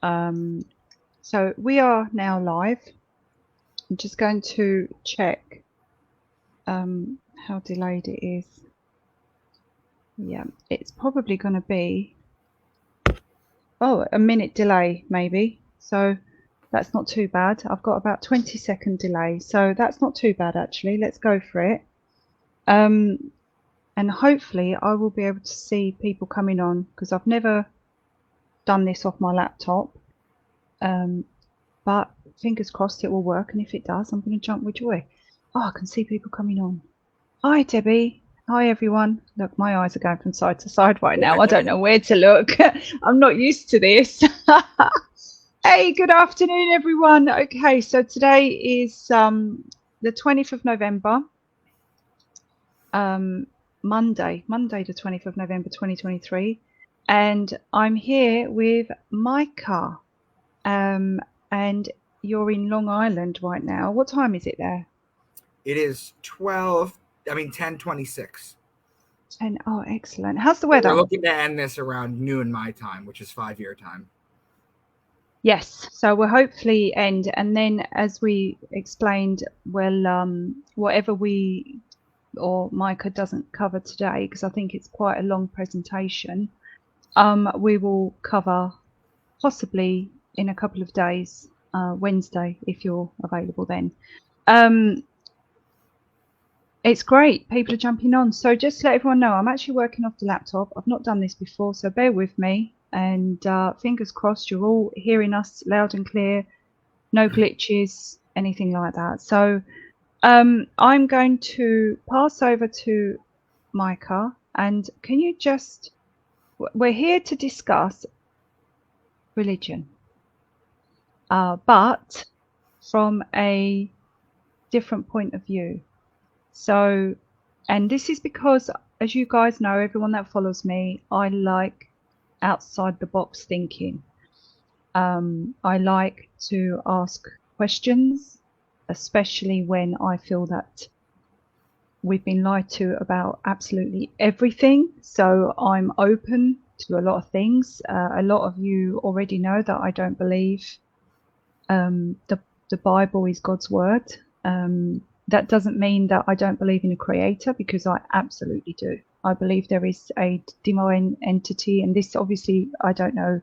So we are now live. I'm just going to check how delayed it is. Yeah, it's probably going to be a minute delay maybe. So that's not too bad. I've got about 20-second delay, so that's not too bad actually. Let's go for it. And hopefully I will be able to see people coming on, because I've never done this off my laptop. But fingers crossed it will work, and if it does, I'm going to jump with joy. Oh, I can see people coming on. Hi, Debbie. Hi, everyone. Look, my eyes are going from side to side right now. I don't know where to look. I'm not used to this. Hey, good afternoon, everyone. Okay, so today is the 20th of November, Monday, the 20th of November, 2023. And I'm here with Micah. And you're in Long Island right now. What time is it there? It is 10:26. Oh, excellent. How's the weather? We're looking to end this around noon my time, which is 5 your time. Yes, so we'll hopefully end, and then as we explained, whatever we or Micah doesn't cover today, because I think it's quite a long presentation, we will cover possibly in a couple of days, Wednesday, if you're available then. It's great. People are jumping on. So just to let everyone know, I'm actually working off the laptop. I've not done this before, so bear with me. And fingers crossed you're all hearing us loud and clear. No glitches, anything like that. So I'm going to pass over to Micah. And can you just... We're here to discuss religion, but from a different point of view. So, and this is because, as you guys know, everyone that follows me, I like outside the box thinking. I like to ask questions, especially when I feel that we've been lied to about absolutely everything. So I'm open to a lot of things. A lot of you already know that I don't believe the Bible is God's word. That doesn't mean that I don't believe in a creator, because I absolutely do. I believe there is a divine entity, and this obviously, I don't know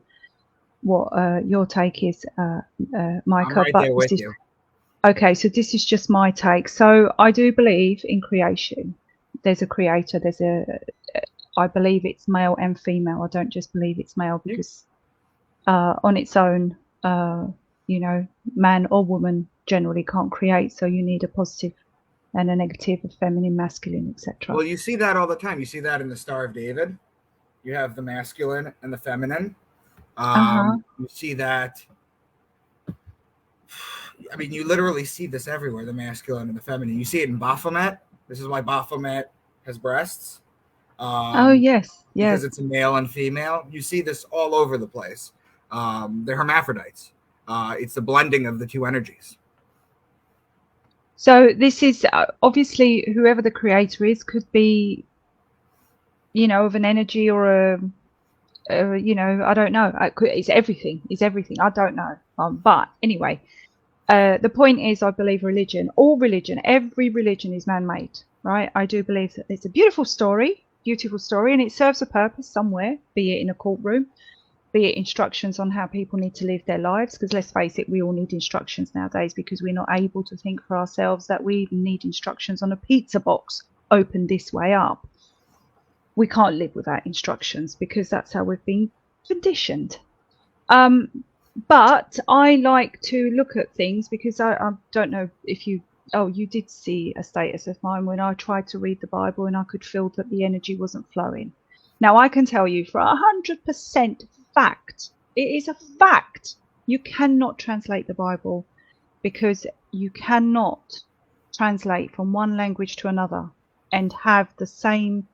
what your take is, Micah. I'm right there with you. Okay, so this is just my take. So I do believe in creation. There's a creator. I believe it's male and female. I don't just believe it's male because on its own, man or woman generally can't create, so you need a positive and a negative, a feminine, masculine, etc. Well, you see that all the time. You see that in the Star of David. You have the masculine and the feminine. You see that. I mean, you literally see this everywhere, the masculine and the feminine. You see it in Baphomet. This is why Baphomet has breasts. Yes. Because it's a male and female. You see this all over the place. They're hermaphrodites. It's the blending of the two energies. So this is obviously, whoever the creator is could be, of an energy or I don't know. It's everything. I don't know. But anyway, the point is, I believe every religion is man-made, right? I do believe that it's a beautiful story, and it serves a purpose somewhere, be it in a courtroom, be it instructions on how people need to live their lives, because let's face it, we all need instructions nowadays, because we're not able to think for ourselves. That we need instructions on a pizza box, open this way up. We can't live without instructions, because that's how we've been conditioned. But I like to look at things, because I don't know if you did see a status of mine when I tried to read the Bible and I could feel that the energy wasn't flowing. Now, I can tell you for 100% fact, it is a fact, you cannot translate the Bible, because you cannot translate from one language to another and have the same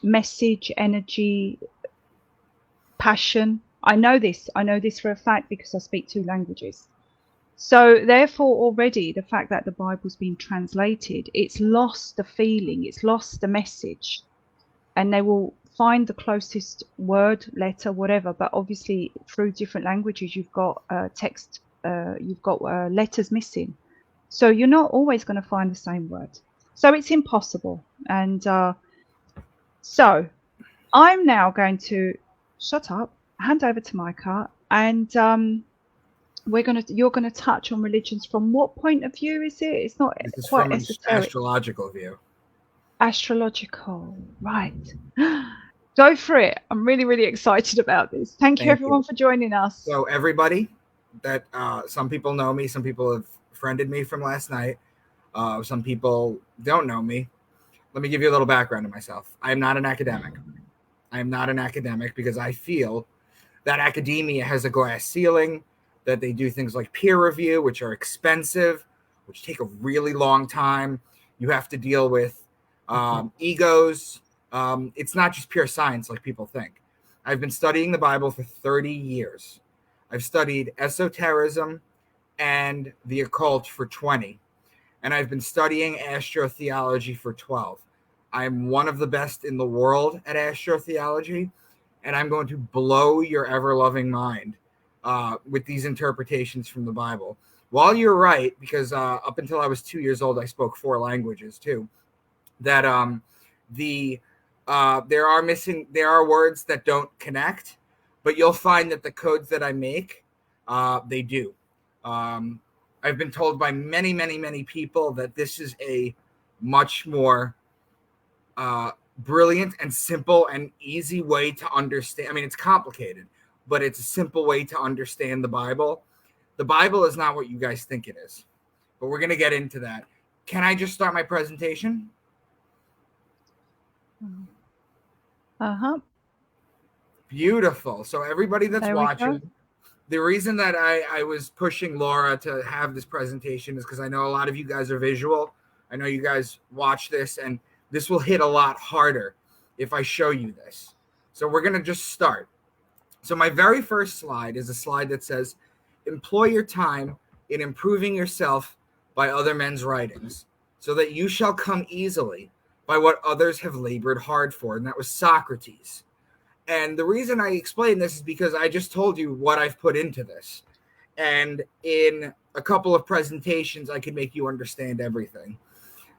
message, energy, passion. I know this for a fact, because I speak 2 languages. So therefore, already the fact that the Bible's been translated, it's lost the feeling, it's lost the message. And they will find the closest word, letter, whatever. But obviously, through different languages, you've got text, you've got letters missing. So you're not always going to find the same word. So it's impossible. And so I'm now going to shut up, hand over to Micah, and you're gonna touch on religions from what point of view is it? It's not This is quite from an esoteric. astrological view. Astrological, right. Go for it. I'm really, really excited about this. Thank you everyone for joining us. So everybody that some people know me, some people have friended me from last night, some people don't know me. Let me give you a little background on myself. I am not an academic. I am not an academic because I feel that academia has a glass ceiling, that they do things like peer review, which are expensive, which take a really long time. You have to deal with egos. It's not just pure science like people think. I've been studying the Bible for 30 years. I've studied esotericism and the occult for 20. And I've been studying astrotheology for 12. I'm one of the best in the world at astrotheology, and I'm going to blow your ever-loving mind with these interpretations from the Bible. While you're right, because up until I was 2 years old, I spoke 4 languages too, that there are words that don't connect, but you'll find that the codes that I make, they do. I've been told by many, many, many people that this is a much more brilliant and simple and easy way to understand. I mean, it's complicated, but it's a simple way to understand the Bible. The Bible is not what you guys think it is, but we're going to get into that. Can I just start my presentation? Uh-huh. Beautiful. So everybody that's watching, the reason that I was pushing Laura to have this presentation is because I know a lot of you guys are visual. I know you guys watch this, and this will hit a lot harder if I show you this. So we're going to just start. So my very first slide is a slide that says, employ your time in improving yourself by other men's writings, so that you shall come easily by what others have labored hard for. And that was Socrates. And the reason I explain this is because I just told you what I've put into this. And in a couple of presentations, I can make you understand everything.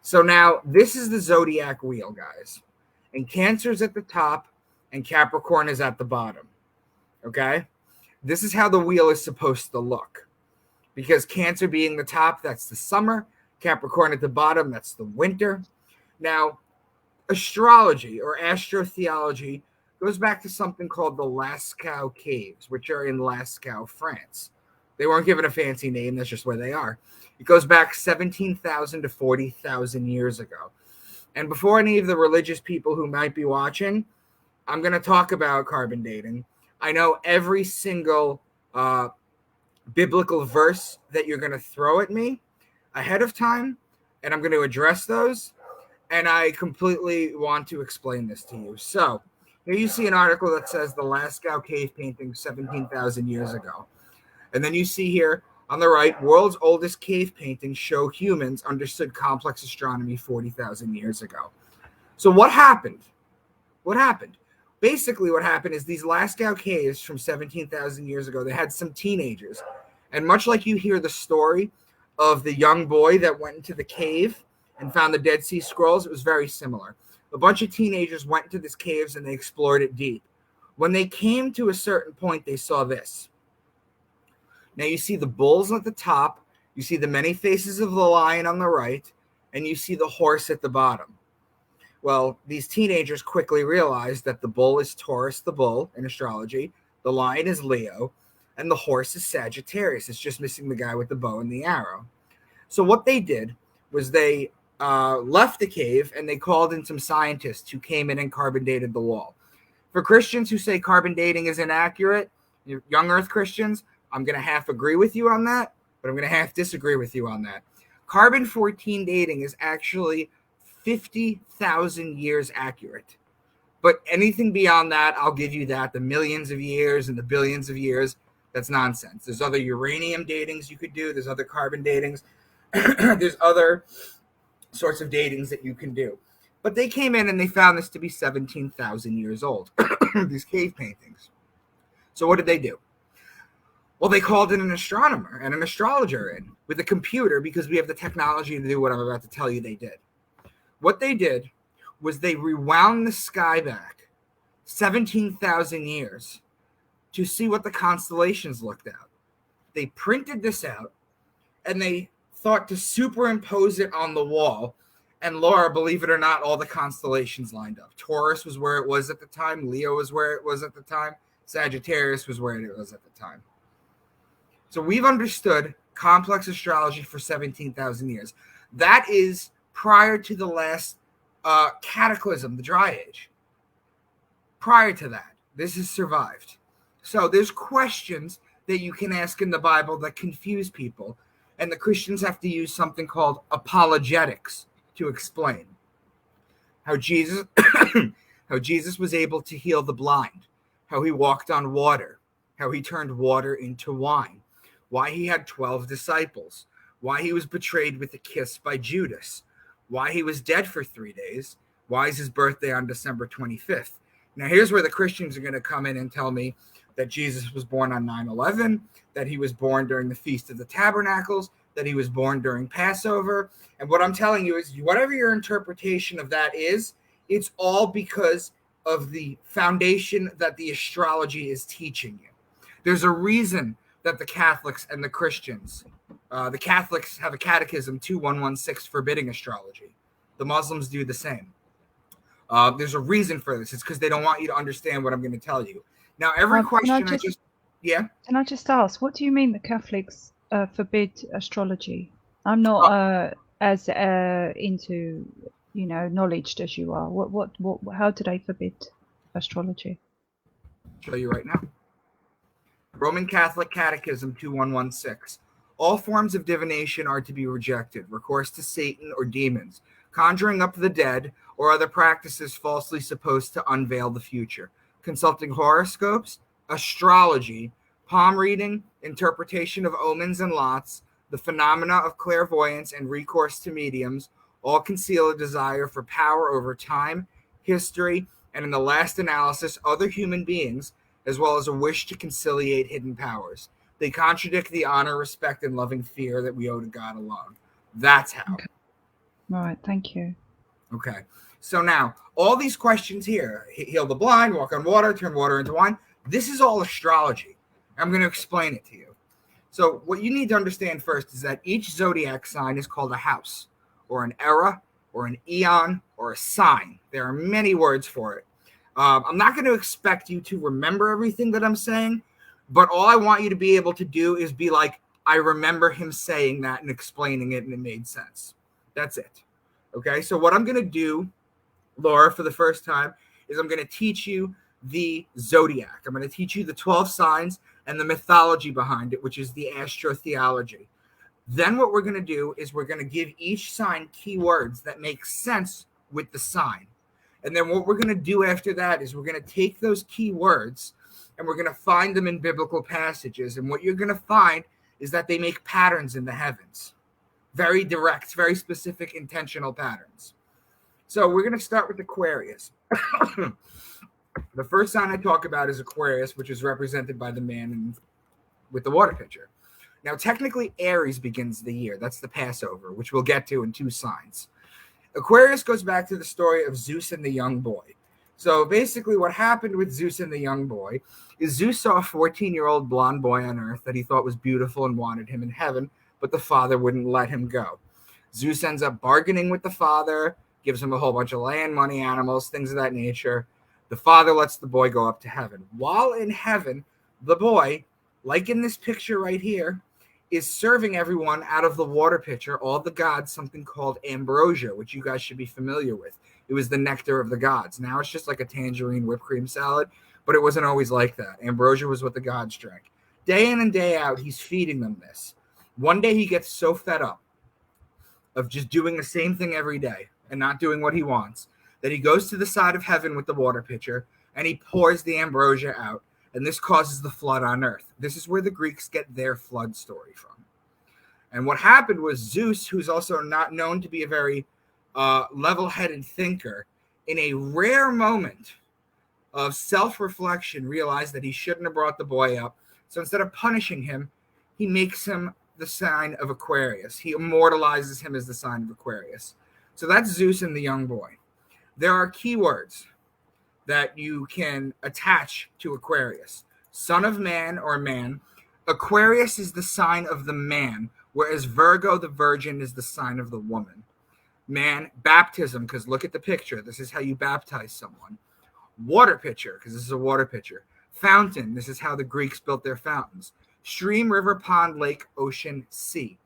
So now this is the zodiac wheel, guys. And Cancer's at the top and Capricorn is at the bottom. Okay? This is how the wheel is supposed to look. Because Cancer being the top, that's the summer. Capricorn at the bottom, that's the winter. Now, astrology or astrotheology goes back to something called the Lascaux Caves, which are in Lascaux, France. They weren't given a fancy name. That's just where they are. It goes back 17,000 to 40,000 years ago. And before any of the religious people who might be watching, I'm going to talk about carbon dating. I know every single biblical verse that you're going to throw at me ahead of time, and I'm going to address those. And I completely want to explain this to you. So here you see an article that says the Lascaux cave painting 17,000 years ago. And then you see here on the right, world's oldest cave paintings show humans understood complex astronomy 40,000 years ago. So what happened? What happened? Basically what happened is these Lascaux caves from 17,000 years ago, they had some teenagers. And much like you hear the story of the young boy that went into the cave and found the Dead Sea Scrolls, it was very similar. A bunch of teenagers went into these caves and they explored it deep. When they came to a certain point, they saw this. Now you see the bulls at the top, you see the many faces of the lion on the right, and you see the horse at the bottom. Well, these teenagers quickly realized that the bull is Taurus, the bull in astrology, the lion is Leo, and the horse is Sagittarius. It's just missing the guy with the bow and the arrow. So what they did was they left the cave and they called in some scientists who came in and carbon dated the wall. For Christians who say carbon dating is inaccurate, young earth Christians, I'm going to half agree with you on that, but I'm going to half disagree with you on that. Carbon-14 dating is actually 50,000 years accurate. But anything beyond that, I'll give you that. The millions of years and the billions of years, that's nonsense. There's other uranium datings you could do. There's other carbon datings. There's other sorts of datings that you can do. But they came in and they found this to be 17,000 years old, these cave paintings. So what did they do? Well, they called in an astronomer and an astrologer in with a computer, because we have the technology to do what I'm about to tell you they did. What they did was they rewound the sky back 17,000 years to see what the constellations looked at. They printed this out and they thought to superimpose it on the wall. And Laura, believe it or not, all the constellations lined up. Taurus was where it was at the time. Leo was where it was at the time. Sagittarius was where it was at the time. So we've understood complex astrology for 17,000 years. That is prior to the last cataclysm, the Dry Age. Prior to that, this has survived. So there's questions that you can ask in the Bible that confuse people, and the Christians have to use something called apologetics to explain how Jesus was able to heal the blind, how he walked on water, how he turned water into wine, why he had 12 disciples, why he was betrayed with a kiss by Judas, why he was dead for 3 days, why is his birthday on December 25th. Now, here's where the Christians are going to come in and tell me that Jesus was born on 9/11, that he was born during the Feast of the Tabernacles, that he was born during Passover. And what I'm telling you is, whatever your interpretation of that is, it's all because of the foundation that the astrology is teaching you. There's a reason that the Catholics and the Christians, the Catholics have a catechism 2116 forbidding astrology. The Muslims do the same. There's a reason for this. It's because they don't want you to understand what I'm going to tell you. Now, every question Can I just ask, what do you mean the Catholics forbid astrology? I'm not as into, knowledge as you are. What? How do they forbid astrology? I'll show you right now. Roman Catholic Catechism 2116. All forms of divination are to be rejected. Recourse to Satan or demons, conjuring up the dead, or other practices falsely supposed to unveil the future. Consulting horoscopes, astrology, palm reading, interpretation of omens and lots, the phenomena of clairvoyance, and recourse to mediums, all conceal a desire for power over time, history, and in the last analysis, other human beings, as well as a wish to conciliate hidden powers. They contradict the honor, respect, and loving fear that we owe to God alone. That's how. Okay. Right, thank you. Okay. So now, all these questions here, heal the blind, walk on water, turn water into wine, this is all astrology. I'm going to explain it to you. So what you need to understand first is that each zodiac sign is called a house, or an era, or an eon, or a sign. There are many words for it. I'm not going to expect you to remember everything that I'm saying, but all I want you to be able to do is be like, I remember him saying that and explaining it, and it made sense. That's it. Okay, so what I'm going to do, Laura, for the first time, is I'm going to teach you the zodiac. I'm going to teach you the 12 signs and the mythology behind it, which is the astrotheology. Then what we're going to do is we're going to give each sign keywords that make sense with the sign. And then what we're going to do after that is we're going to take those keywords and we're going to find them in biblical passages. And what you're going to find is that they make patterns in the heavens. Very direct, very specific, intentional patterns. So we're going to start with Aquarius. The first sign I talk about is Aquarius, which is represented by the man with the water pitcher. Now, technically, Aries begins the year. That's the Passover, which we'll get to in 2 signs. Aquarius goes back to the story of Zeus and the young boy. So basically what happened with Zeus and the young boy is Zeus saw a 14-year-old blonde boy on earth that he thought was beautiful and wanted him in heaven, but the father wouldn't let him go. Zeus ends up bargaining with the father, gives him a whole bunch of land, money, animals, things of that nature. The father lets the boy go up to heaven. While in heaven, the boy, like in this picture right here, is serving everyone out of the water pitcher, all the gods, something called ambrosia, which you guys should be familiar with. It was the nectar of the gods. Now it's just like a tangerine whipped cream salad, but it wasn't always like that. Ambrosia was what the gods drank. Day in and day out, he's feeding them this. One day he gets so fed up of just doing the same thing every day and not doing what he wants that he goes to the side of heaven with the water pitcher and he pours the ambrosia out. And this causes the flood on earth. This is where the Greeks get their flood story from. And what happened was Zeus, who's also not known to be a very level-headed thinker, in a rare moment of self-reflection, realized that he shouldn't have brought the boy up. So instead of punishing him, he makes him the sign of Aquarius. He immortalizes him as the sign of Aquarius. So that's Zeus and the young boy. There are keywords that you can attach to Aquarius. Son of man or man. Aquarius is the sign of the man, whereas Virgo, the virgin, is the sign of the woman. Man, baptism, because look at the picture. This is how you baptize someone. Water pitcher, because this is a water pitcher. Fountain, this is how the Greeks built their fountains. Stream, river, pond, lake, ocean, sea.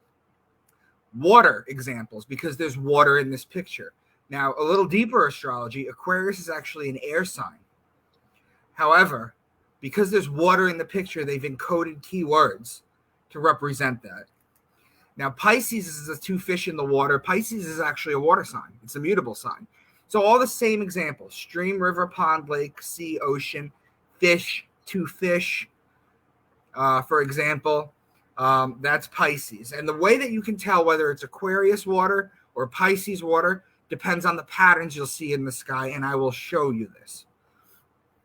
Water examples, because there's water in this picture. Now, a little deeper astrology, Aquarius is actually an air sign. However, because there's water in the picture, they've encoded keywords to represent that. Now, Pisces is the two fish in the water. Pisces is actually a water sign. It's a mutable sign. So all the same examples: stream, river, pond, lake, sea, ocean, fish, two fish. For example, that's Pisces. And the way that you can tell whether it's Aquarius water or Pisces water depends on the patterns you'll see in the sky, and I will show you this.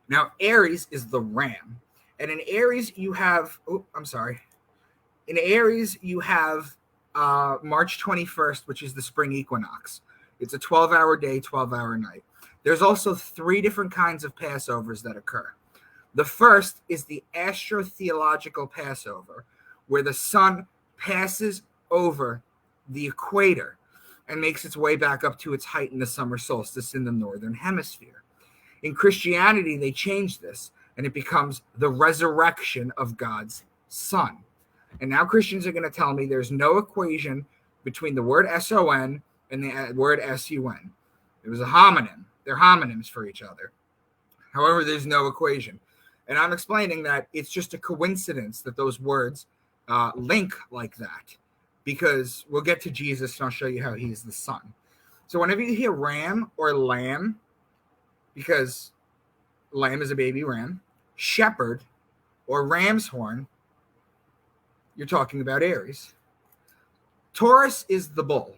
Now, Aries is the ram. And in Aries, you have, In Aries, you have March 21st, which is the spring equinox. It's a 12-hour day, 12-hour night. There's also 3 different kinds of Passovers that occur. The first is the astrotheological Passover, where the sun passes over the equator and makes its way back up to its height in the summer solstice in the northern hemisphere. In Christianity, they changed this, and it becomes the resurrection of God's Son. And now Christians are going to tell me there's no equation between the word S-O-N and the word S-U-N. It was a homonym. They're homonyms for each other. However, there's no equation. And I'm explaining that it's just a coincidence that those words link like that, because we'll get to Jesus and I'll show you how he's the Son. So whenever you hear ram or lamb, because lamb is a baby ram, shepherd or ram's horn, you're talking about Aries. Taurus is the bull.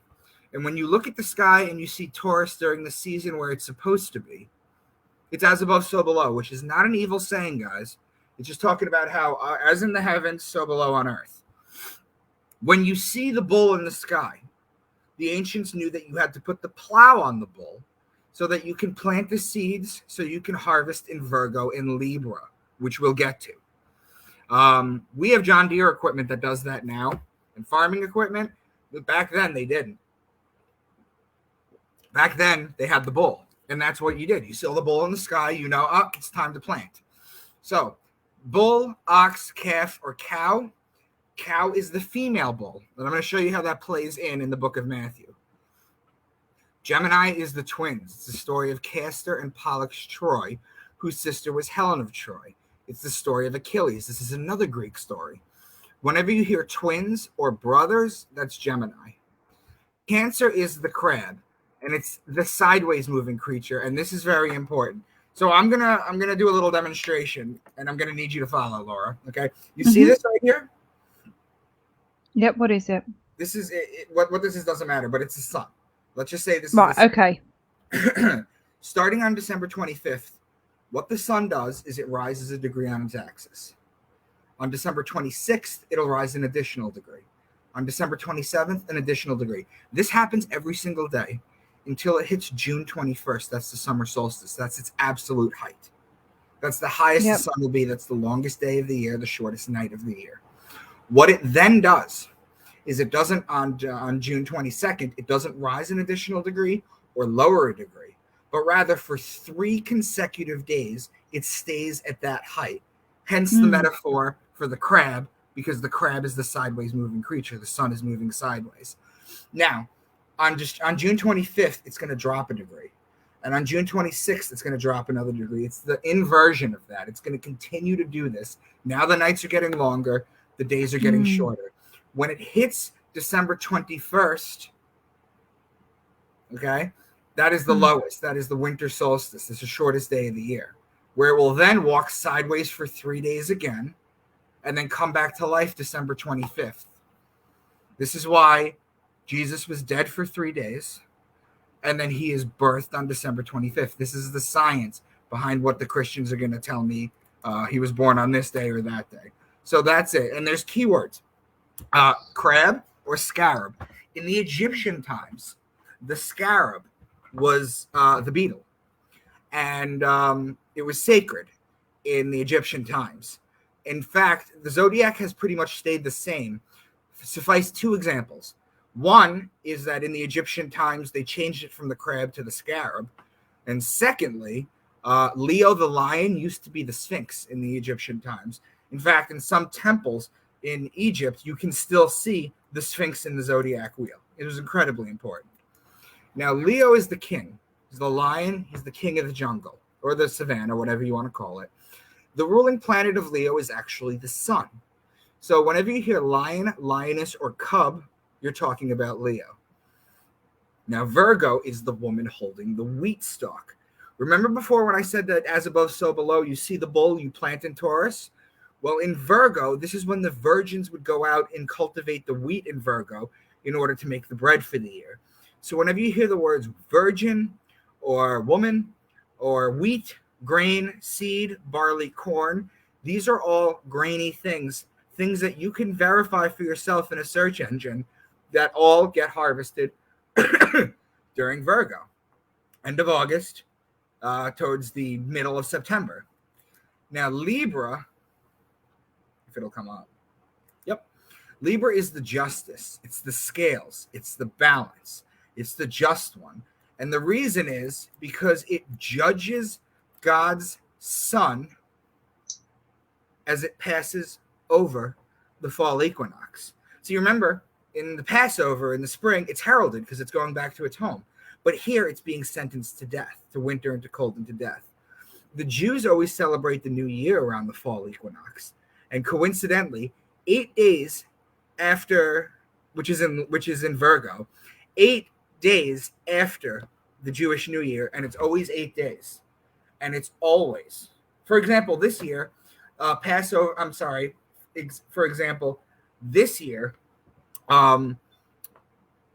And when you look at the sky and you see Taurus during the season where it's supposed to be, it's as above, so below, which is not an evil saying, guys. It's just talking about how, as in the heavens, so below on earth. When you see the bull in the sky, the ancients knew that you had to put the plow on the bull so that you can plant the seeds so you can harvest in Virgo and Libra, which we'll get to. We have John Deere equipment that does that now, and farming equipment, but back then they didn't. Back then they had the bull, and that's what you did. You saw the bull in the sky, you know, it's time to plant. So bull, ox, calf, or cow. Cow is the female bull, and I'm going to show you how that plays in the book of Matthew. Gemini is the twins. It's the story of Castor and Pollux Troy, whose sister was Helen of Troy. It's the story of Achilles. This is another Greek story. Whenever you hear twins or brothers, that's Gemini. Cancer is the crab, and it's the sideways moving creature, and this is very important. So I'm gonna do a little demonstration, and I'm gonna need you to follow, Laura. Okay, you see this right here? Yep. What is it? This is it. What this is doesn't matter, but it's the sun. Let's just say this right. is the sun. Okay. Starting on December 25th, what the sun does is it rises a degree on its axis. On December 26th, it'll rise an additional degree. On December 27th, an additional degree. This happens every single day until it hits June 21st. That's the summer solstice. That's its absolute height. That's the highest the sun will be. That's the longest day of the year, the shortest night of the year. What it then does is it doesn't, on June 22nd, it doesn't rise an additional degree or lower a degree, but rather for 3 consecutive days, it stays at that height. Hence the metaphor for the crab, because the crab is the sideways moving creature. The sun is moving sideways. Now, on June 25th, it's going to drop a degree. And on June 26th, it's going to drop another degree. It's the inversion of that. It's going to continue to do this. Now the nights are getting longer. The days are getting shorter. When it hits December 21st, okay, that is the lowest. That is the winter solstice. It's the shortest day of the year, where it will then walk sideways for 3 days again and then come back to life December 25th. This is why Jesus was dead for 3 days, And then he is birthed on December 25th. This is the science behind what the Christians are going to tell me he was born on this day or that day. So that's it. And there's keywords. Crab or scarab. In the Egyptian times, the scarab was the beetle. And it was sacred in the Egyptian times. In fact, the zodiac has pretty much stayed the same. Suffice two examples. One is that in the Egyptian times, they changed it from the crab to the scarab. And secondly, Leo the lion used to be the Sphinx in the Egyptian times. In fact, in some temples in Egypt, you can still see the Sphinx in the zodiac wheel. It was incredibly important. Now, Leo is the king. He's the lion. He's the king of the jungle or the savannah, whatever you want to call it. The ruling planet of Leo is actually the sun. So whenever you hear lion, lioness, or cub, you're talking about Leo. Now, Virgo is the woman holding the wheat stalk. Remember before when I said that as above, so below, you see the bull you plant in Taurus? Well, in Virgo, this is when the virgins would go out and cultivate the wheat in Virgo in order to make the bread for the year. So whenever you hear the words virgin or woman or wheat, grain, seed, barley, corn, these are all grainy things that you can verify for yourself in a search engine that all get harvested during Virgo. End of August, towards the middle of September. Now, Libra, if it'll come up. Yep. Libra is the justice. It's the scales. It's the balance. It's the just one. And the reason is because it judges God's sun as it passes over the fall equinox. So you remember, in the Passover in the spring, it's heralded because it's going back to its home. But here it's being sentenced to death, to winter and to cold and to death. The Jews always celebrate the new year around the fall equinox. And coincidentally, 8 days after, which is in Virgo, 8 days after the Jewish New Year, and it's always 8 days. And it's always, for example, this year, for example, this year,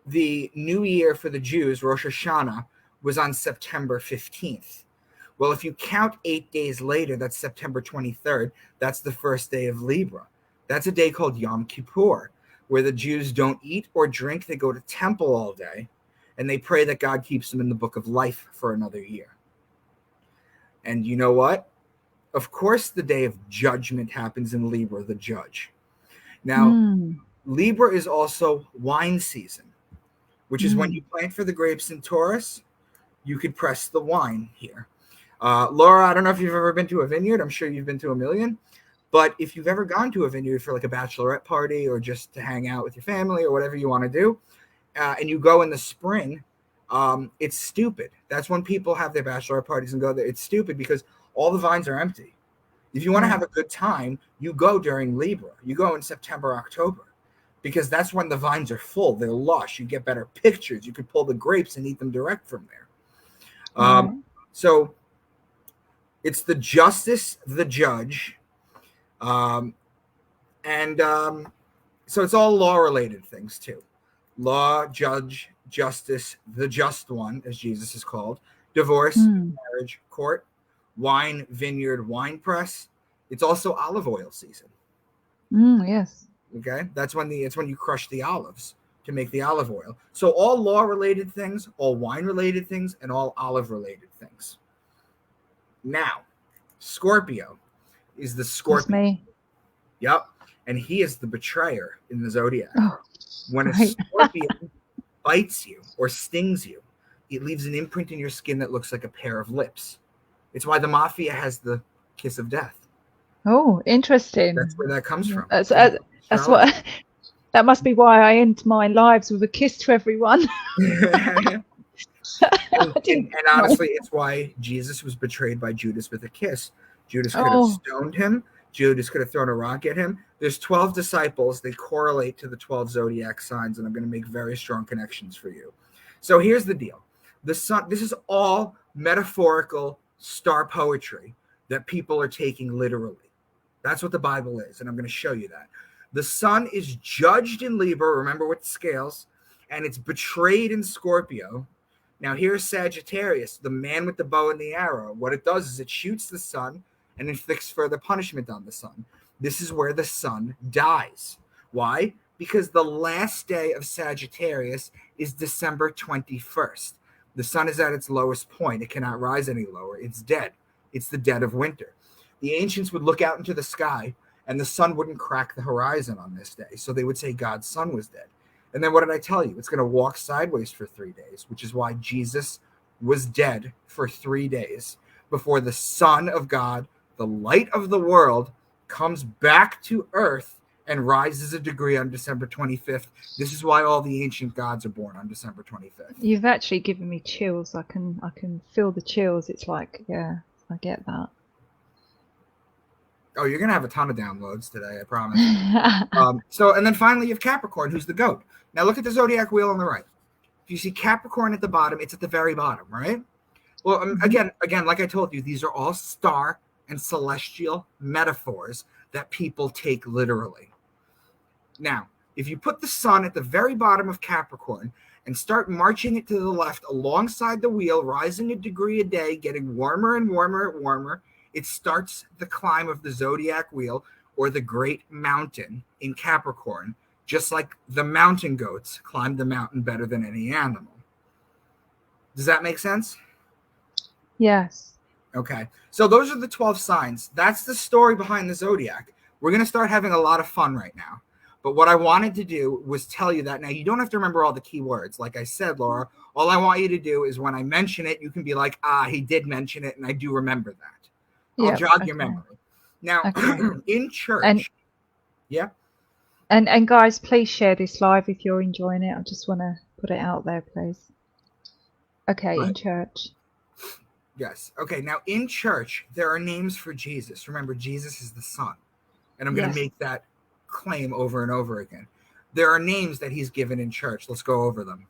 the New Year for the Jews, Rosh Hashanah, was on September 15th. Well, if you count 8 days later, that's September 23rd. That's the first day of Libra. That's a day called Yom Kippur, where the Jews don't eat or drink. They go to temple all day, and they pray that God keeps them in the book of life for another year. And you know what? Of course, the day of judgment happens in Libra, the judge. Now, Libra is also wine season, which is when you plant for the grapes in Taurus, you could press the wine here. Laura, I don't know if you've ever been to a vineyard. I'm sure you've been to a million. But if you've ever gone to a vineyard for like a bachelorette party or just to hang out with your family or whatever you want to do, and you go in the spring, it's stupid. That's when people have their bachelorette parties and go there. It's stupid because all the vines are empty. If you want to have a good time, you go during Libra. You go in September, October, because that's when the vines are full. They're lush. You get better pictures. You could pull the grapes and eat them direct from there. So it's the justice, the judge. So it's all law-related things too. Law, judge, justice, the just one, as Jesus is called. Divorce, marriage, court, wine, vineyard, wine press. It's also olive oil season. Yes. Okay, it's when you crush the olives to make the olive oil. So all law-related things, all wine-related things, and all olive-related things. Now, Scorpio is the scorpion. That's me. Yep, and he is the betrayer in the zodiac. Oh, when a scorpion bites you or stings you, it leaves an imprint in your skin that looks like a pair of lips. It's why the mafia has the kiss of death. Oh, interesting. That's where that comes from. That's what. That must be why I end my lives with a kiss to everyone. and honestly, it's why Jesus was betrayed by Judas with a kiss. Judas could have stoned him. Judas could have thrown a rock at him. There's 12 disciples. They correlate to the 12 zodiac signs, and I'm going to make very strong connections for you. So here's the deal. The sun, this is all metaphorical star poetry that people are taking literally. That's what the Bible is, and I'm going to show you that. The sun is judged in Libra, remember with the scales, and it's betrayed in Scorpio. Now here's Sagittarius, the man with the bow and the arrow. What it does is it shoots the sun and inflicts further punishment on the sun. This is where the sun dies. Why? Because the last day of Sagittarius is December 21st. The sun is at its lowest point. It cannot rise any lower. It's dead. It's the dead of winter. The ancients would look out into the sky, and the sun wouldn't crack the horizon on this day. So they would say God's son was dead. And then what did I tell you? It's going to walk sideways for 3 days, which is why Jesus was dead for 3 days before the Son of God, the light of the world, comes back to earth and rises a degree on December 25th. This is why all the ancient gods are born on December 25th. You've actually given me chills. I can feel the chills. It's like, yeah, I get that. Oh, you're going to have a ton of downloads today, I promise. And then finally you have Capricorn, who's the goat. Now look at the zodiac wheel on the right. If you see Capricorn at the bottom, it's at the very bottom, right? Well, again, like I told you, these are all star and celestial metaphors that people take literally. Now, if you put the sun at the very bottom of Capricorn and start marching it to the left alongside the wheel, rising a degree a day, getting warmer and warmer and warmer, it starts the climb of the zodiac wheel, or the great mountain in Capricorn, just like the mountain goats climb the mountain better than any animal. Does that make sense? Yes. Okay. So those are the 12 signs. That's the story behind the zodiac. We're going to start having a lot of fun right now. But what I wanted to do was tell you that. Now, you don't have to remember all the key words. Like I said, Laura, all I want you to do is when I mention it, you can be like, he did mention it, and I do remember that. I'll jog your memory. Now, in church, And guys, please share this live if you're enjoying it. I just want to put it out there, please. Okay, right. In church. Yes. Okay, now in church, there are names for Jesus. Remember, Jesus is the Son. And I'm going to make that claim over and over again. There are names that he's given in church. Let's go over them.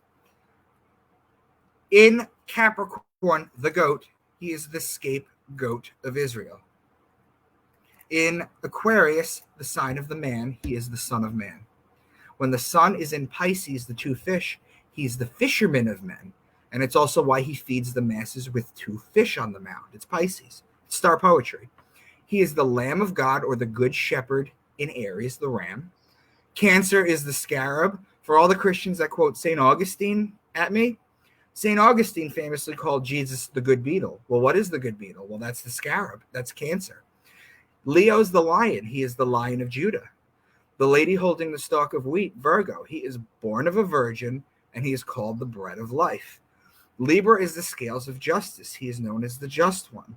In Capricorn, the goat, he is the scapegoat of Israel. In Aquarius, the sign of the man, he is the Son of Man. When the sun is in Pisces, the 2 fish, he's the fisherman of men. And it's also why he feeds the masses with 2 fish on the mound. It's Pisces. It's star poetry. He is the Lamb of God, or the Good Shepherd in Aries, the ram. Cancer is the scarab. For all the Christians that quote St. Augustine at me, St. Augustine famously called Jesus the good beetle. Well, what is the good beetle? Well, that's the scarab. That's Cancer. Leo's the lion. He is the Lion of Judah. The lady holding the stalk of wheat, Virgo. He is born of a virgin, and he is called the bread of life. Libra is the scales of justice. He is known as the just one.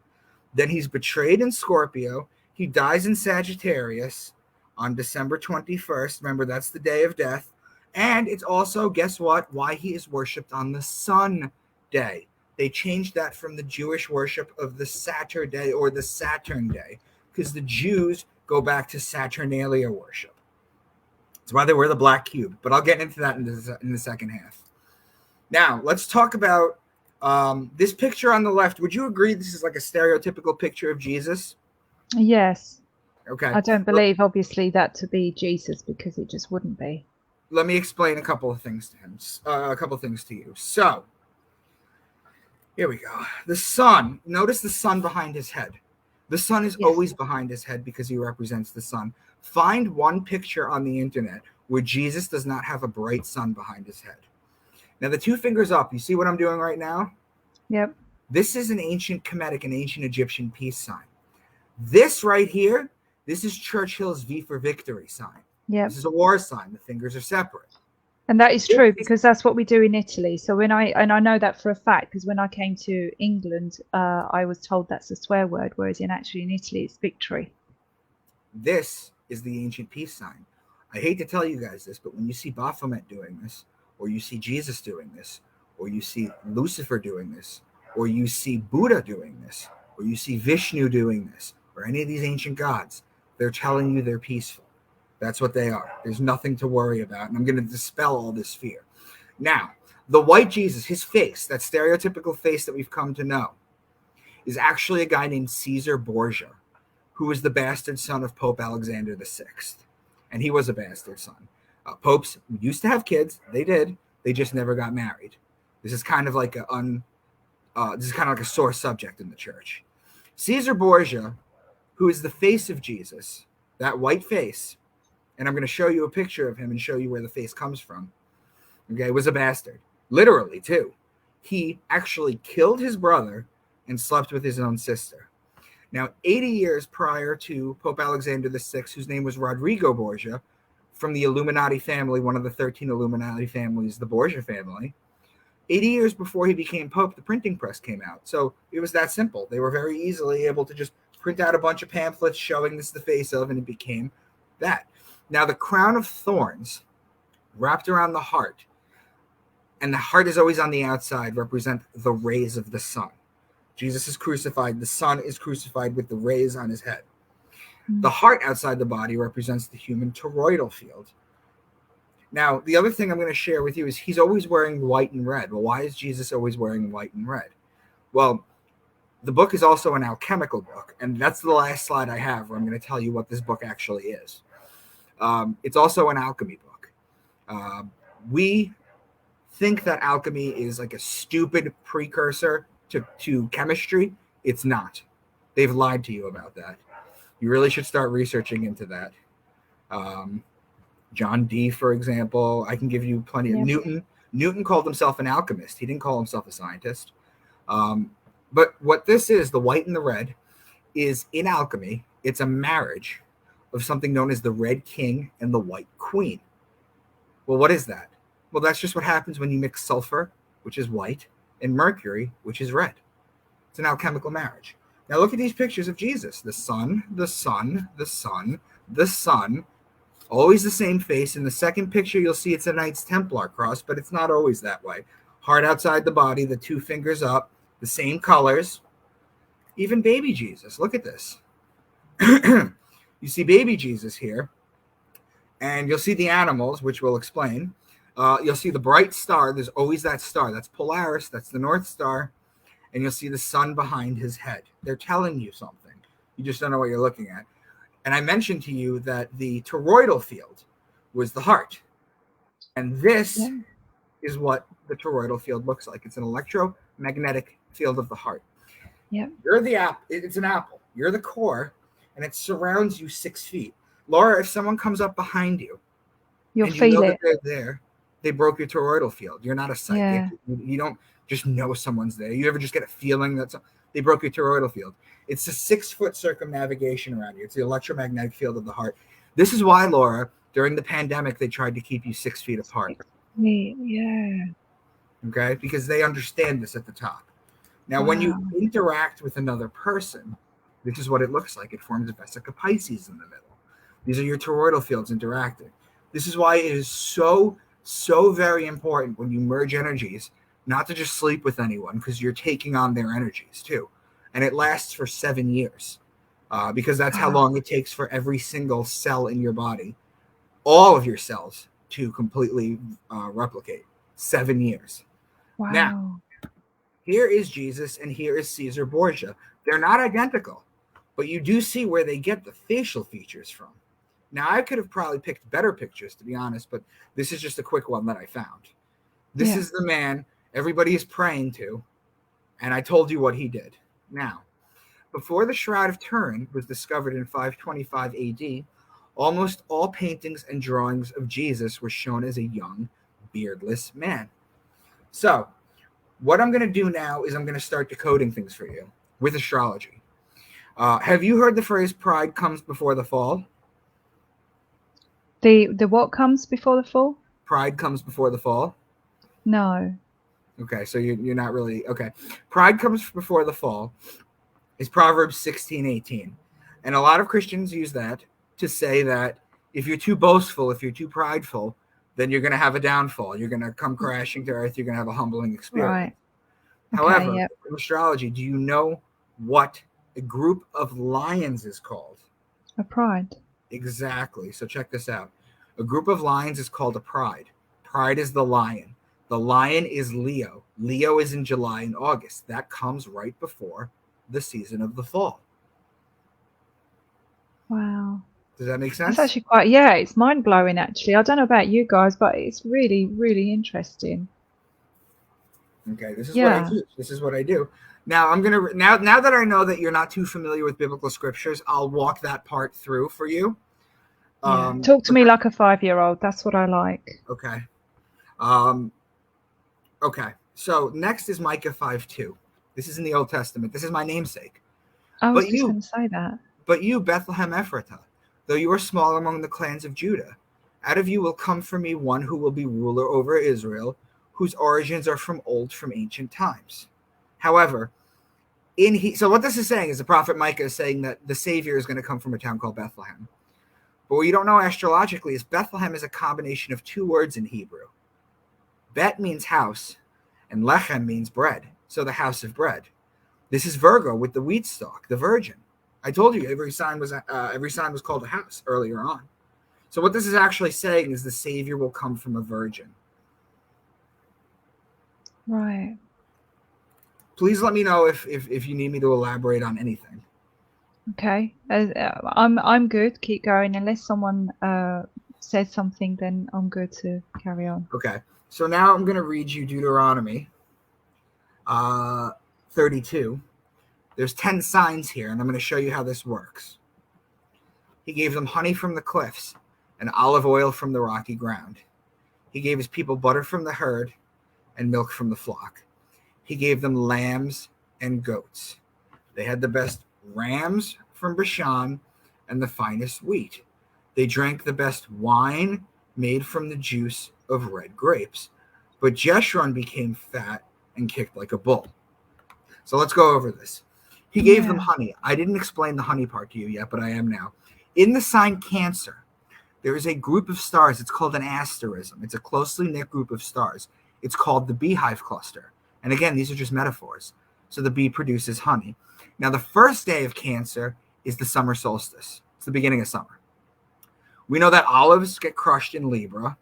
Then he's betrayed in Scorpio. He dies in Sagittarius on December 21st. Remember, that's the day of death. And it's also, guess what, why he is worshipped on the sun day. They changed that from the Jewish worship of the Saturday or the Saturn day, because the Jews go back to Saturnalia worship. That's why they wear the black cube. But I'll get into that in the second half. Now, let's talk about this picture on the left. Would you agree this is like a stereotypical picture of Jesus? Yes. Okay. I don't believe, obviously, that to be Jesus, because it just wouldn't be. Let me explain a couple of things to him, a couple of things to you. So, here we go. The sun. Notice the sun behind his head. The sun is always behind his head because he represents the sun. Find one picture on the internet where Jesus does not have a bright sun behind his head. Now, the 2 fingers up, you see what I'm doing right now? Yep. This is an ancient Kemetic, an ancient Egyptian peace sign. This right here, this is Churchill's V for victory sign. Yep. This is a war sign. The fingers are separate. And that is true, because that's what we do in Italy. So I know that for a fact, because when I came to England, I was told that's a swear word, whereas in Italy it's victory. This is the ancient peace sign. I hate to tell you guys this, but when you see Baphomet doing this, or you see Jesus doing this, or you see Lucifer doing this, or you see Buddha doing this, or you see Vishnu doing this, or any of these ancient gods, they're telling you they're peaceful. That's what they are. There's nothing to worry about. And I'm going to dispel all this fear. Now, the white Jesus, his face, that stereotypical face that we've come to know, is actually a guy named Caesar Borgia, who was the bastard son of Pope Alexander VI. And he was a bastard son. Popes used to have kids. They did. They just never got married. This is kind of like a sore subject in the church. Caesar Borgia, who is the face of Jesus, that white face, and I'm going to show you a picture of him and show you where the face comes from, okay, was a bastard. Literally, too. He actually killed his brother and slept with his own sister. Now, 80 years prior to Pope Alexander VI, whose name was Rodrigo Borgia, from the Illuminati family, one of the 13 Illuminati families, the Borgia family, 80 years before he became Pope, the printing press came out. So it was that simple. They were very easily able to just print out a bunch of pamphlets showing this is the face of, and it became that. Now, the crown of thorns wrapped around the heart, and the heart is always on the outside, represent the rays of the sun. Jesus is crucified. The sun is crucified with the rays on his head. The heart outside the body represents the human toroidal field. Now, the other thing I'm going to share with you is he's always wearing white and red. Well, why is Jesus always wearing white and red? Well, the book is also an alchemical book, and that's the last slide I have where I'm going to tell you what this book actually is. It's also an alchemy book. We think that alchemy is like a stupid precursor to chemistry. It's not. They've lied to you about that. You really should start researching into that. John Dee, for example, I can give you plenty of Newton. Newton called himself an alchemist. He didn't call himself a scientist. But what this is, the white and the red, is in alchemy, it's a marriage of something known as the Red King and the White Queen. Well, what is that? Well, that's just what happens when you mix sulfur, which is white, and mercury, which is red. It's an alchemical marriage. Now look at these pictures of Jesus. The sun, the sun, the sun, the sun. Always the same face. In the second picture, you'll see it's a Knights Templar cross, but it's not always that way. Heart outside the body, the two fingers up, the same colors. Even baby Jesus. Look at this. You see baby Jesus here, and you'll see the animals, which we'll explain. You'll see the bright star. There's always that star. That's Polaris. That's the North Star. And you'll see the sun behind his head. They're telling you something. You just don't know what you're looking at. And I mentioned to you that the toroidal field was the heart. And this is what the toroidal field looks like. It's an electromagnetic field of the heart. Yeah. You're the apple. It's an apple. You're the core, and it surrounds you 6 feet. Laura, if someone comes up behind you, you'll feel it. They're there, they broke your toroidal field. You're not a psychic. Yeah. You don't just know someone's there. You ever just get a feeling that they broke your toroidal field. It's a 6-foot circumnavigation around you. It's the electromagnetic field of the heart. This is why, Laura, during the pandemic, they tried to keep you 6 feet apart. Yeah. Okay? Because they understand this at the top. Now, when you interact with another person, this is what it looks like. It forms a vesica Pisces in the middle. These are your toroidal fields interacting. This is why it is so very important when you merge energies not to just sleep with anyone, because you're taking on their energies too. And it lasts for 7 years because that's how long it takes for every single cell in your body, all of your cells, to completely replicate. 7 years. Wow. Now, here is Jesus and here is Caesar Borgia. They're not identical, but you do see where they get the facial features from. Now, I could have probably picked better pictures, to be honest, but this is just a quick one that I found. This is the man everybody is praying to, and I told you what he did. Now, before the Shroud of Turin was discovered in 525 AD, almost all paintings and drawings of Jesus were shown as a young, beardless man. So, what I'm going to do now is I'm going to start decoding things for you with astrology. Have you heard the phrase "pride comes before the fall"? The what comes before the fall? Pride comes before the fall? No. Okay, so you're not really... Okay. Pride comes before the fall is Proverbs 16:18. And a lot of Christians use that to say that if you're too boastful, if you're too prideful, then you're going to have a downfall. You're going to come crashing to earth. You're going to have a humbling experience. Right. However, in astrology, do you know what a group of lions is called? A pride. Exactly. So check this out. A group of lions is called a pride. Pride is the lion. The lion is Leo. Leo is in July and August. That comes right before the season of the fall. Wow. Does that make sense? It's actually quite, it's mind-blowing actually. I don't know about you guys, but it's really, really interesting. Okay, this is what I teach. This is what I do. Now now that I know that you're not too familiar with biblical scriptures, I'll walk that part through for you. Talk to me like a 5-year-old. That's what I like. Okay. Okay. So next is Micah 5:2. This is in the Old Testament. This is my namesake. I was just going to say that. But you, Bethlehem Ephratah, though you are small among the clans of Judah, out of you will come for me one who will be ruler over Israel, whose origins are from ancient times. However, so what this is saying is the prophet Micah is saying that the Savior is going to come from a town called Bethlehem. But what you don't know astrologically is Bethlehem is a combination of two words in Hebrew. Bet means house, and lechem means bread, so the house of bread. This is Virgo with the wheat stalk, the virgin. I told you every sign was called a house earlier on. So what this is actually saying is the Savior will come from a virgin. Right. Please let me know if you need me to elaborate on anything. Okay. I'm good. Keep going. Unless someone says something, then I'm good to carry on. Okay. So now I'm going to read you Deuteronomy 32. There's 10 signs here, and I'm going to show you how this works. He gave them honey from the cliffs and olive oil from the rocky ground. He gave his people butter from the herd and milk from the flock. He gave them lambs and goats. They had the best rams from Bashan and the finest wheat. They drank the best wine made from the juice of red grapes. But Jeshurun became fat and kicked like a bull. So let's go over this. He gave them honey. I didn't explain the honey part to you yet, but I am now. In the sign Cancer, there is a group of stars. It's called an asterism. It's a closely knit group of stars. It's called the beehive cluster. And again, these are just metaphors. So the bee produces honey. Now, the first day of Cancer is the summer solstice. It's the beginning of summer. We know that olives get crushed in Libra.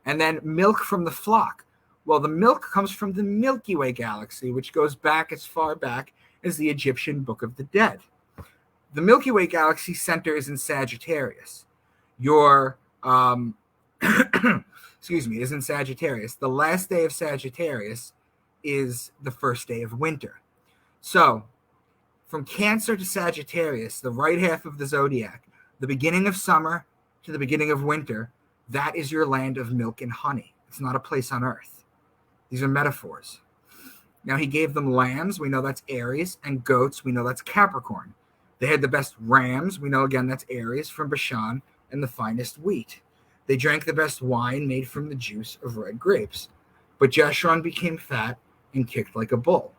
And then milk from the flock. Well, the milk comes from the Milky Way galaxy, which goes back as far back as the Egyptian Book of the Dead. The Milky Way galaxy center is in Sagittarius. Your, is in Sagittarius. The last day of Sagittarius is the first day of winter. So, from Cancer to Sagittarius, the right half of the zodiac, the beginning of summer to the beginning of winter, that is your land of milk and honey. It's not a place on earth. These are metaphors. Now, he gave them lambs. We know that's Aries. And goats. We know that's Capricorn. They had the best rams. We know, again, that's Aries from Bashan and the finest wheat. They drank the best wine made from the juice of red grapes. But Jeshurun became fat and kicked like a bull.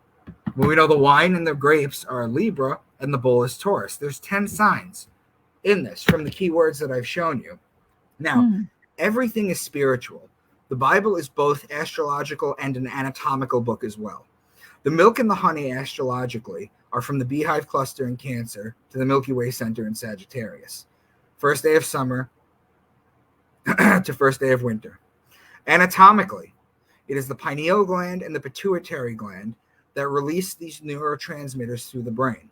Well, we know the wine and the grapes are Libra and the bull is Taurus. There's 10 signs in this from the key words that I've shown you. Now, everything is spiritual. The Bible is both astrological and an anatomical book as well. The milk and the honey astrologically are from the beehive cluster in Cancer to the Milky Way center in Sagittarius. First day of summer to first day of winter. Anatomically, it is the pineal gland and the pituitary gland that release these neurotransmitters through the brain.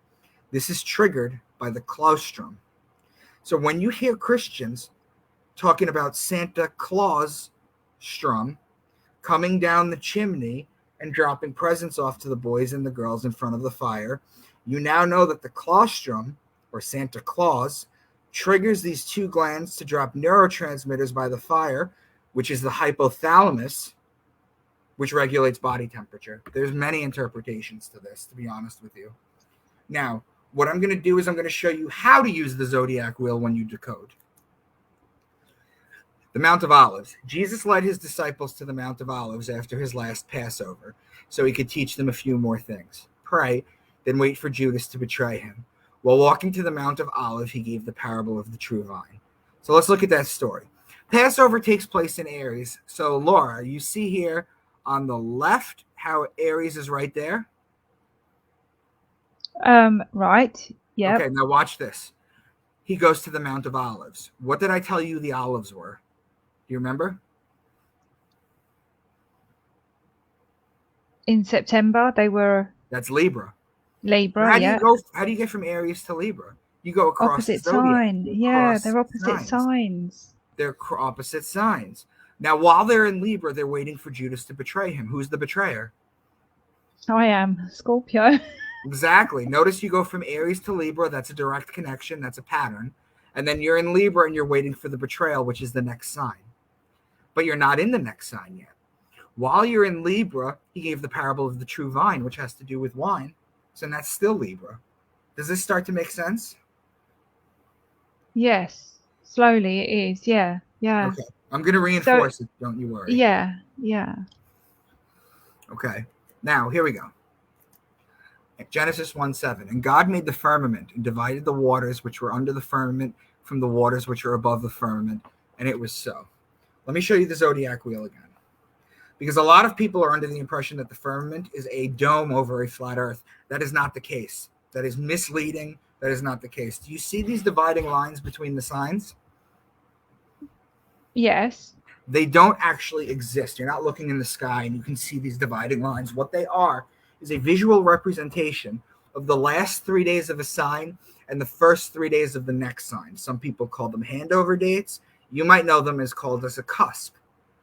This is triggered by the claustrum. So when you hear Christians talking about Santa Claus strum coming down the chimney and dropping presents off to the boys and the girls in front of the fire, you now know that the claustrum, or Santa Claus, triggers these two glands to drop neurotransmitters by the fire, which is the hypothalamus, which regulates body temperature. There's many interpretations to this, to be honest with you. Now, what I'm going to do is I'm going to show you how to use the zodiac wheel when you decode. The Mount of Olives. Jesus led his disciples to the Mount of Olives after his last Passover, so he could teach them a few more things. Pray, then wait for Judas to betray him. While walking to the Mount of Olives, he gave the parable of the true vine. So let's look at that story. Passover takes place in Aries. So Laura, you see here on the left how Aries is right there? Right. Yeah. Okay, now watch this. He goes to the Mount of Olives. What did I tell you the olives were? Do you remember? In September, they were... That's Libra. Libra, How do you get from Aries to Libra? You go across opposite the zodiac. sign. Yeah, they're opposite signs. They're opposite signs. Now, while they're in Libra, they're waiting for Judas to betray him. Who's the betrayer? I am Scorpio. Exactly. Notice you go from Aries to Libra. That's a direct connection. That's a pattern. And then you're in Libra and you're waiting for the betrayal, which is the next sign. But you're not in the next sign yet. While you're in Libra, he gave the parable of the true vine, which has to do with wine. So that's still Libra. Does this start to make sense? Yes, slowly it is. Yeah, yeah. Okay. I'm going to reinforce it. Don't you worry. Yeah, yeah. Okay. Now, here we go. Genesis 1:7. And God made the firmament and divided the waters which were under the firmament from the waters which are above the firmament. And it was so. Let me show you the zodiac wheel again. Because a lot of people are under the impression that the firmament is a dome over a flat earth. That is not the case. That is misleading. That is not the case. Do you see these dividing lines between the signs? Yes. They don't actually exist. You're not looking in the sky and you can see these dividing lines. What they are is a visual representation of the last 3 days of a sign and the first 3 days of the next sign. Some people call them handover dates. You might know them as called as a cusp.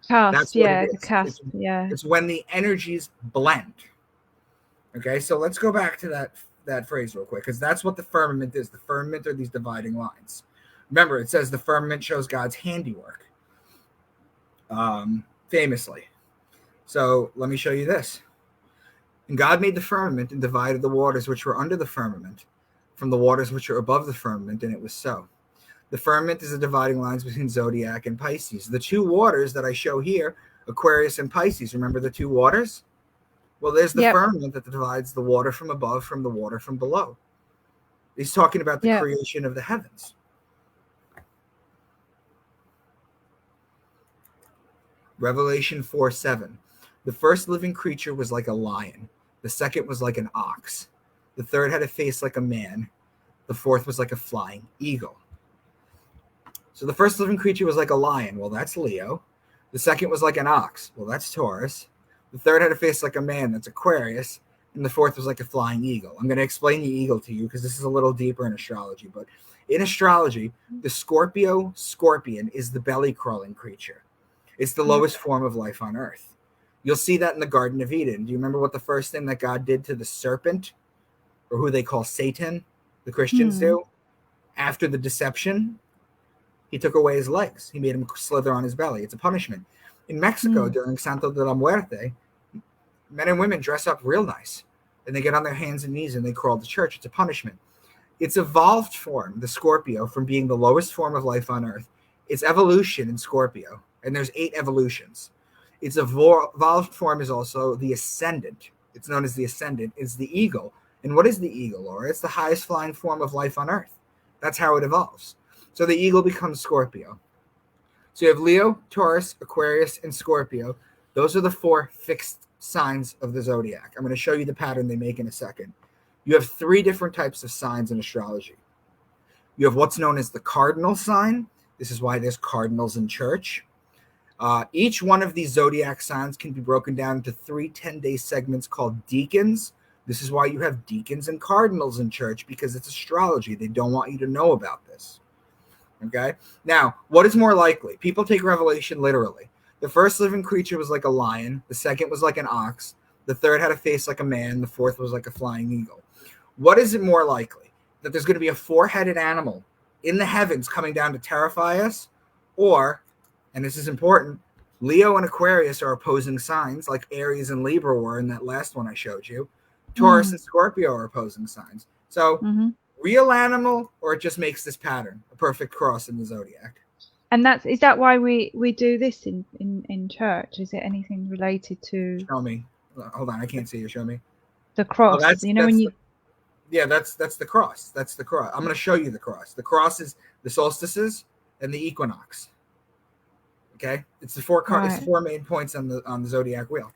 Cusp, yeah, the cusp, It's when the energies blend. Okay, so let's go back to that phrase real quick, because that's what the firmament is. The firmament are these dividing lines. Remember, it says the firmament shows God's handiwork, famously. So let me show you this. And God made the firmament and divided the waters which were under the firmament from the waters which are above the firmament, and it was so. The firmament is the dividing lines between zodiac and Pisces. The two waters that I show here, Aquarius and Pisces, remember the two waters? Well, there's the firmament that divides the water from above from the water from below. He's talking about the creation of the heavens. Revelation 4:7. The first living creature was like a lion. The second was like an ox. The third had a face like a man. The fourth was like a flying eagle. So the first living creature was like a lion. Well, that's Leo. The second was like an ox. Well, that's Taurus. The third had a face like a man. That's Aquarius. And the fourth was like a flying eagle. I'm going to explain the eagle to you because this is a little deeper in astrology. But in astrology, the scorpion is the belly-crawling creature. It's the lowest form of life on earth. You'll see that in the Garden of Eden. Do you remember what the first thing that God did to the serpent, or who they call Satan, the Christians do? After the deception, he took away his legs. He made him slither on his belly. It's a punishment. In Mexico, during Santo de la Muerte, men and women dress up real nice. And they get on their hands and knees and they crawl to church. It's a punishment. It's evolved form, the Scorpio, from being the lowest form of life on earth. It's evolution in Scorpio. And there's 8 evolutions. Its evolved form is also the ascendant. It's known as the ascendant. It's the eagle. And what is the eagle, Laura? It's the highest flying form of life on earth. That's how it evolves. So the eagle becomes Scorpio. So you have Leo, Taurus, Aquarius, and Scorpio. Those are the 4 fixed signs of the zodiac. I'm going to show you the pattern they make in a second. You have 3 different types of signs in astrology. You have what's known as the cardinal sign. This is why there's cardinals in church. Each one of these zodiac signs can be broken down into 3 10-day segments called deacons. This is why you have deacons and cardinals in church, because it's astrology. They don't want you to know about this. Okay? Now, what is more likely? People take Revelation literally. The first living creature was like a lion. The second was like an ox. The third had a face like a man. The fourth was like a flying eagle. What is it more likely? That there's going to be a 4-headed animal in the heavens coming down to terrify us? Or, and this is important, Leo and Aquarius are opposing signs like Aries and Libra were in that last one I showed you. Taurus and Scorpio are opposing signs. So real animal, or it just makes this pattern, a perfect cross in the zodiac. And is that why we do this in church? Is it anything related to? Show me. Hold on, I can't see you. Show me. The cross. That's the cross. That's the cross. I'm going to show you the cross. The cross is the solstices and the equinox. Okay, it's the 4 It's the 4 main points on the zodiac wheel.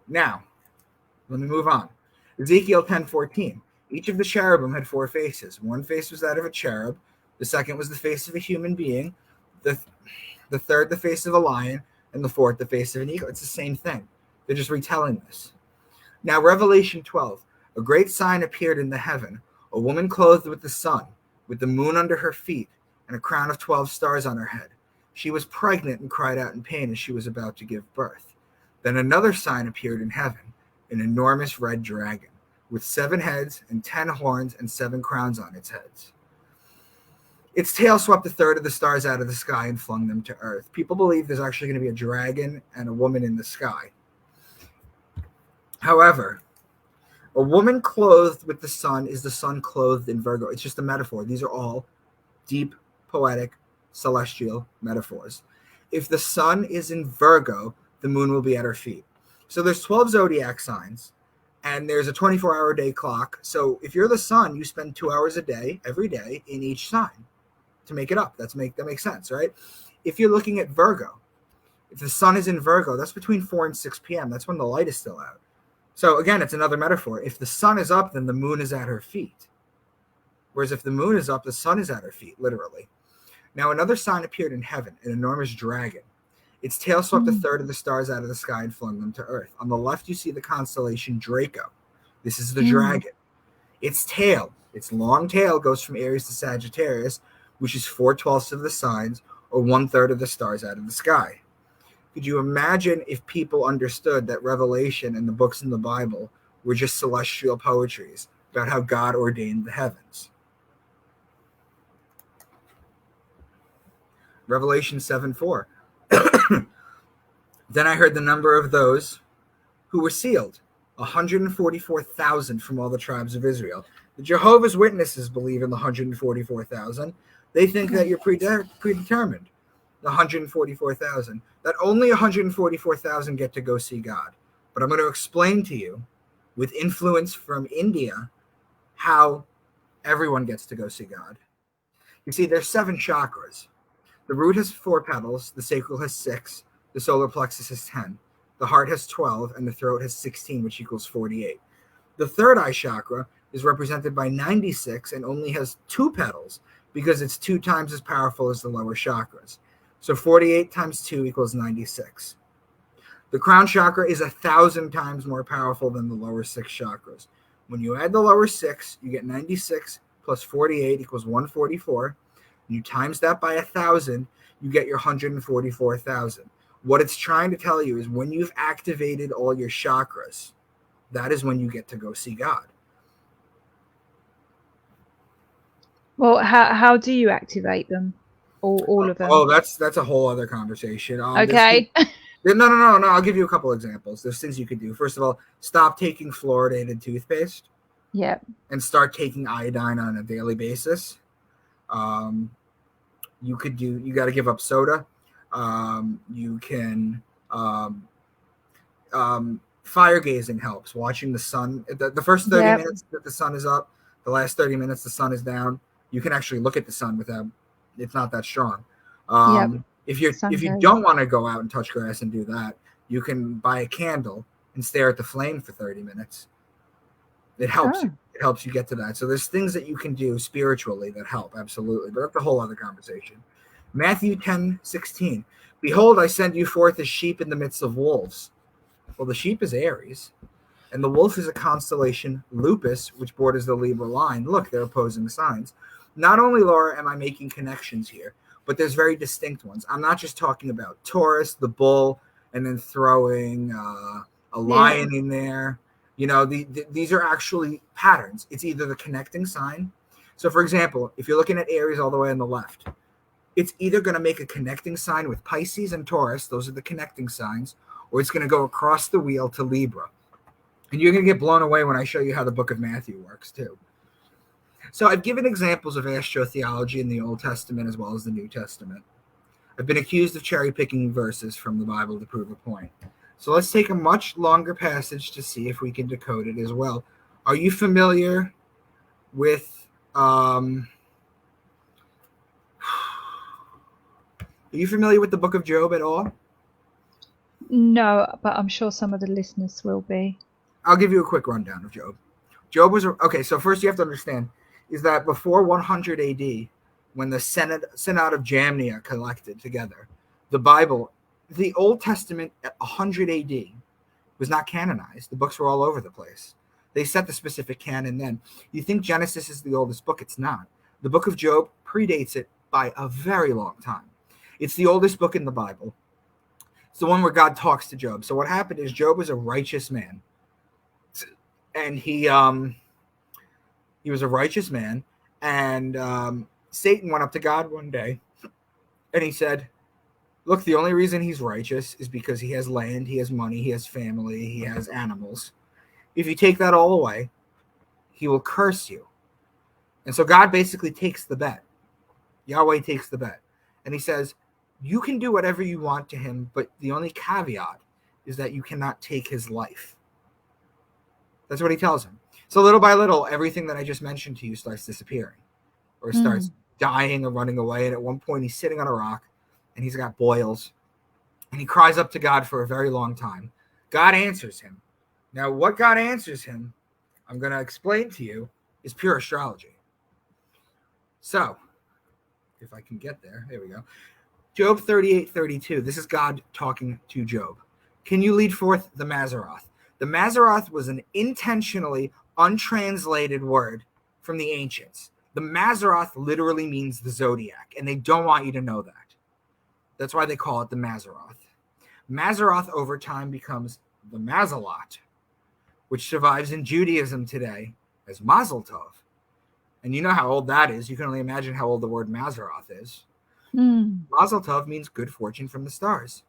Now, let me move on. Ezekiel 10:14. Each of the cherubim had 4 faces. One face was that of a cherub. The second was the face of a human being. The third, the face of a lion. And the fourth, the face of an eagle. It's the same thing. They're just retelling this. Now, Revelation 12. A great sign appeared in the heaven. A woman clothed with the sun, with the moon under her feet, and a crown of 12 stars on her head. She was pregnant and cried out in pain as she was about to give birth. Then another sign appeared in heaven. an enormous red dragon with 7 heads and 10 horns and 7 crowns on its heads. Its tail swept a third of the stars out of the sky and flung them to earth. People believe there's actually going to be a dragon and a woman in the sky. However, a woman clothed with the sun is the sun clothed in Virgo. It's just a metaphor. These are all deep, poetic, celestial metaphors. If the sun is in Virgo, the moon will be at her feet. So there's 12 zodiac signs, and there's a 24-hour day clock. So if you're the sun, you spend 2 hours a day, every day, in each sign to make it up. That makes sense, right? If you're looking at Virgo, if the sun is in Virgo, that's between 4 and 6 p.m. That's when the light is still out. So again, it's another metaphor. If the sun is up, then the moon is at her feet. Whereas if the moon is up, the sun is at her feet, literally. Now another sign appeared in heaven, an enormous dragon. Its tail swept a third of the stars out of the sky and flung them to earth. On the left, you see the constellation Draco. This is the dragon. Its tail, its long tail, goes from Aries to Sagittarius, which is 4/12 of the signs, or 1/3 of the stars out of the sky. Could you imagine if people understood that Revelation and the books in the Bible were just celestial poetries about how God ordained the heavens? Revelation 7:4. Then I heard the number of those who were sealed, 144,000 from all the tribes of Israel. The Jehovah's Witnesses believe in the 144,000. They think that you're predetermined. The 144,000. That only 144,000 get to go see God. But I'm going to explain to you, with influence from India, how everyone gets to go see God. You see, there's 7 chakras. The root has 4 petals, the sacral has 6, the solar plexus has 10, the heart has 12, and the throat has 16, which equals 48. The third eye chakra is represented by 96 and only has 2 petals because it's 2 times as powerful as the lower chakras. So 48 times 2 equals 96. The crown chakra is 1,000 times more powerful than the lower 6 chakras. When you add the lower 6, you get 96 plus 48 equals 144. You times that by 1,000, you get your 144,000. What it's trying to tell you is when you've activated all your chakras, that is when you get to go see God. Well, how do you activate them? All of them? Oh, that's a whole other conversation. Okay. No. I'll give you a couple examples. There's things you could do. First of all, stop taking fluoridated toothpaste. Yeah. And start taking iodine on a daily basis. You got to give up soda. You can fire gazing helps. Watching the sun. The first 30 minutes that the sun is up, the last 30 minutes the sun is down. You can actually look at the sun without. It's not that strong. If you don't want to go out and touch grass and do that, you can buy a candle and stare at the flame for 30 minutes. It helps you. It helps you get to that. So there's things that you can do spiritually that help, absolutely. But that's a whole other conversation. Matthew 10:16. Behold, I send you forth as sheep in the midst of wolves. Well, the sheep is Aries, and the wolf is a constellation, Lupus, which borders the Libra line. Look, they're opposing signs. Not only, Laura, am I making connections here, but there's very distinct ones. I'm not just talking about Taurus, the bull, and then throwing a lion in there. You know, these are actually patterns. It's either the connecting sign. So, for example, if you're looking at Aries all the way on the left, it's either going to make a connecting sign with Pisces and Taurus. Those are the connecting signs. Or it's going to go across the wheel to Libra. And you're going to get blown away when I show you how the book of Matthew works, too. So I've given examples of astrotheology in the Old Testament as well as the New Testament. I've been accused of cherry-picking verses from the Bible to prove a point. So let's take a much longer passage to see if we can decode it as well. Are you familiar with the book of Job at all? No, but I'm sure some of the listeners will be. I'll give you a quick rundown of Job. Job was okay. So first, you have to understand is that before 100 AD, when the Synod of Jamnia collected together, the Bible, the Old Testament at 100 AD was not canonized. The books were all over the place. They set the specific canon then. You think Genesis is the oldest book? It's not. The book of Job predates it by a very long time. It's the oldest book in the Bible. It's the one where God talks to Job. So what happened is Job was a righteous man. and he was a righteous man, and Satan went up to God one day, and he said, look, the only reason he's righteous is because he has land, he has money, he has family, he has animals. If you take that all away, he will curse you. And so God basically takes the bet. Yahweh takes the bet. And he says, you can do whatever you want to him, but the only caveat is that you cannot take his life. That's what he tells him. So little by little, everything that I just mentioned to you starts disappearing or starts dying or running away. And at one point, he's sitting on a rock and he's got boils. And he cries up to God for a very long time. God answers him. Now, what God answers him, I'm going to explain to you, is pure astrology. So, if I can get there, there we go. Job 38:32. This is God talking to Job. Can you lead forth the Mazzaroth? The Mazzaroth was an intentionally untranslated word from the ancients. The Mazzaroth literally means the zodiac, and they don't want you to know that. That's why they call it the Mazzaroth. Mazzaroth over time becomes the Mazalot, which survives in Judaism today as Mazel Tov. And you know how old that is. You can only imagine how old the word Mazzaroth is. Mazel Tov means good fortune from the stars.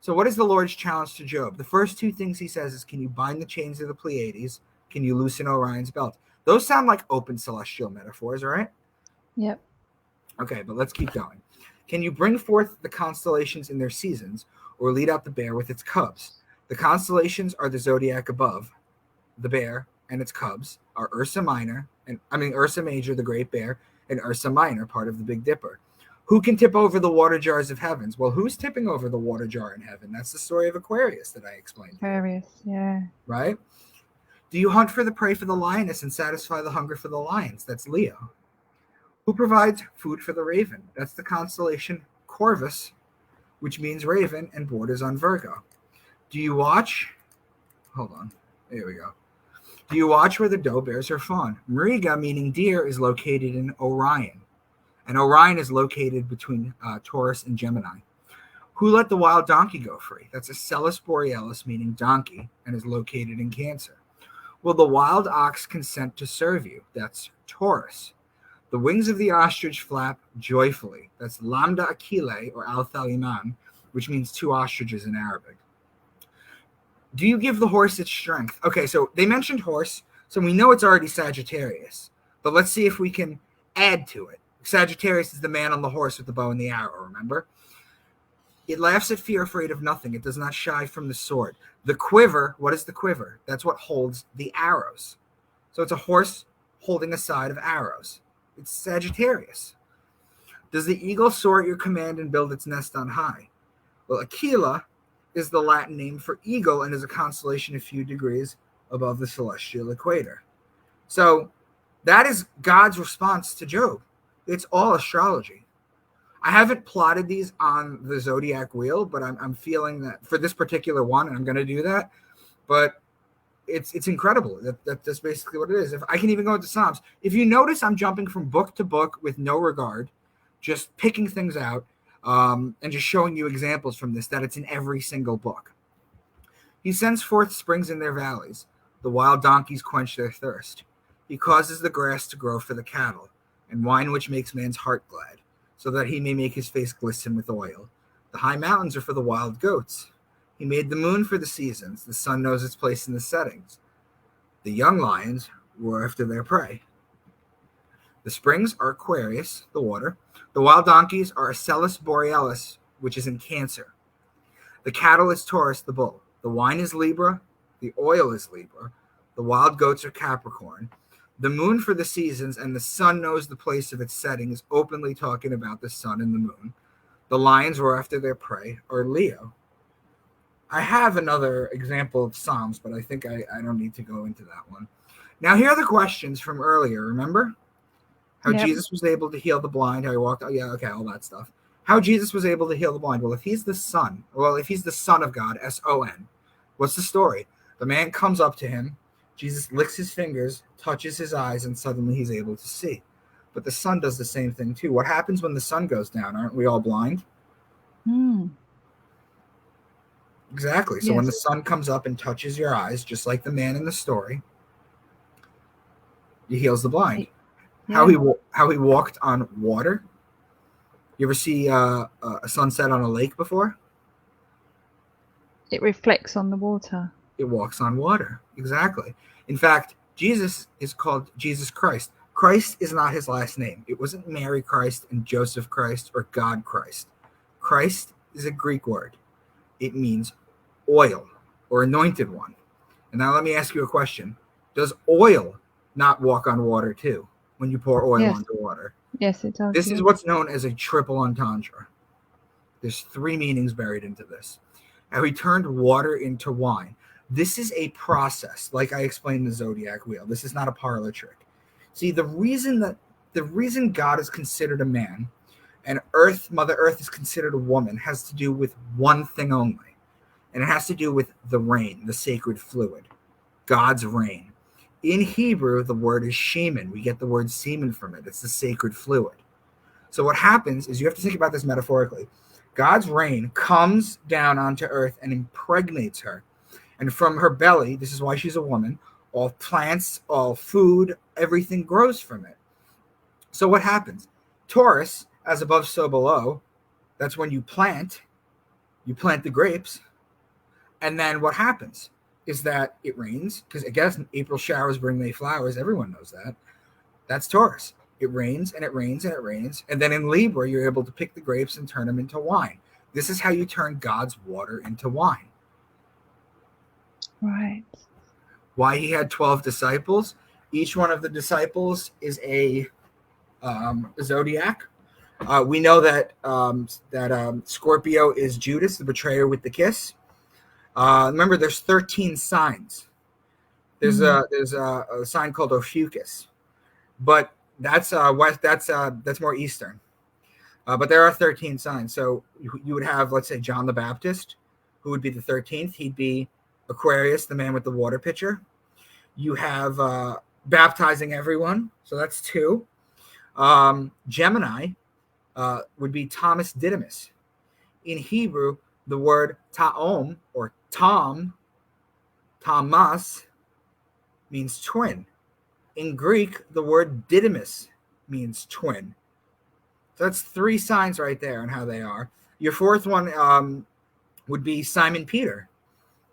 So what is the Lord's challenge to Job? The first two things he says is, can you bind the chains of the Pleiades? Can you loosen Orion's belt? Those sound like open celestial metaphors, right? Yep. Okay, but let's keep going. Can you bring forth the constellations in their seasons, or lead out the bear with its cubs? The constellations are the zodiac above. The bear and its cubs are Ursa Major, the Great Bear, and Ursa Minor, part of the Big Dipper. Who can tip over the water jars of heavens? Well, who's tipping over the water jar in heaven? That's the story of Aquarius that I explained. Aquarius, yeah. Right? Do you hunt for the prey for the lioness and satisfy the hunger for the lions? That's Leo. Who provides food for the raven? That's the constellation Corvus, which means raven and borders on Virgo. Do you watch? Hold on. There we go. Do you watch where the doe bears her fawn? Mariga, meaning deer, is located in Orion. And Orion is located between Taurus and Gemini. Who let the wild donkey go free? That's Acellus Borealis, meaning donkey, and is located in Cancer. Will the wild ox consent to serve you? That's Taurus. The wings of the ostrich flap joyfully. That's Lambda Achille, or Al-Thaliman, which means two ostriches in Arabic. Do you give the horse its strength? Okay, so they mentioned horse, so we know it's already Sagittarius. But let's see if we can add to it. Sagittarius is the man on the horse with the bow and the arrow, remember? It laughs at fear, afraid of nothing. It does not shy from the sword. The quiver, what is the quiver? That's what holds the arrows. So it's a horse holding a side of arrows. It's Sagittarius. Does the eagle soar at your command and build its nest on high? Well, Aquila is the Latin name for eagle and is a constellation a few degrees above the celestial equator. So that is God's response to Job. It's all astrology. I haven't plotted these on the zodiac wheel, but I'm feeling that for this particular one, and I'm going to do that. But it's incredible. That's basically what it is. If I can even go into Psalms. If you notice, I'm jumping from book to book with no regard, just picking things out and just showing you examples from this, that it's in every single book. He sends forth springs in their valleys. The wild donkeys quench their thirst. He causes the grass to grow for the cattle, and wine which makes man's heart glad, so that he may make his face glisten with oil. The high mountains are for the wild goats. He made the moon for the seasons. The sun knows its place in the settings. The young lions roar after their prey. The springs are Aquarius, the water. The wild donkeys are Acellus Borealis, which is in Cancer. The cattle is Taurus, the bull. The wine is Libra. The oil is Libra. The wild goats are Capricorn. The moon for the seasons, and the sun knows the place of its setting, is openly talking about the sun and the moon. The lions roar after their prey, or Leo. I have another example of Psalms, but I think I don't need to go into that one. Now, here are the questions from earlier, remember? How Jesus was able to heal the blind, how he walked, all that stuff. How Jesus was able to heal the blind. Well, if he's the son of God, S-O-N, what's the story? The man comes up to him, Jesus licks his fingers, touches his eyes, and suddenly he's able to see. But the sun does the same thing too. What happens when the sun goes down? Aren't we all blind? Exactly. So when the sun comes up and touches your eyes, just like the man in the story, He heals the blind. Yeah. How he walked on water. You ever see a sunset on a lake before? It reflects on the water. It walks on water. Exactly. In fact, Jesus is called Jesus Christ. Christ is not his last name. It wasn't Mary Christ and Joseph Christ or God Christ. Christ is a Greek word. It means oil or anointed one. And now let me ask you a question. Does oil not walk on water too when you pour oil onto water? Yes, it does. This is what's known as a triple entendre. There's 3 meanings buried into this. How he turned water into wine. This is a process, like I explained the zodiac wheel. This is not a parlor trick. See, the reason God is considered a man and Mother Earth is considered a woman has to do with one thing only. And it has to do with the rain, the sacred fluid, God's rain. In Hebrew, the word is shemen. We get the word semen from it. It's the sacred fluid. So what happens is you have to think about this metaphorically. God's rain comes down onto earth and impregnates her. And from her belly, this is why she's a woman, all plants, all food, everything grows from it. So what happens? Taurus, as above, so below, that's when you plant the grapes. And then what happens is that it rains, because I guess April showers bring May flowers. Everyone knows that. That's Taurus. It rains and it rains and it rains. And then in Libra, you're able to pick the grapes and turn them into wine. This is how you turn God's water into wine. Right. Why he had 12 disciples. Each one of the disciples is a zodiac. We know that Scorpio is Judas, the betrayer with the kiss. Remember, there's 13 signs. There's a sign called Ophiuchus, but that's more Eastern. But there are 13 signs. So you would have, let's say, John the Baptist, who would be the 13th. He'd be Aquarius, the man with the water pitcher. You have baptizing everyone. So that's 2. Gemini would be Thomas Didymus. In Hebrew, the word ta'om or Thomas, means twin. In Greek, the word Didymus means twin. So that's 3 signs right there on how they are. Your 4th one would be Simon Peter,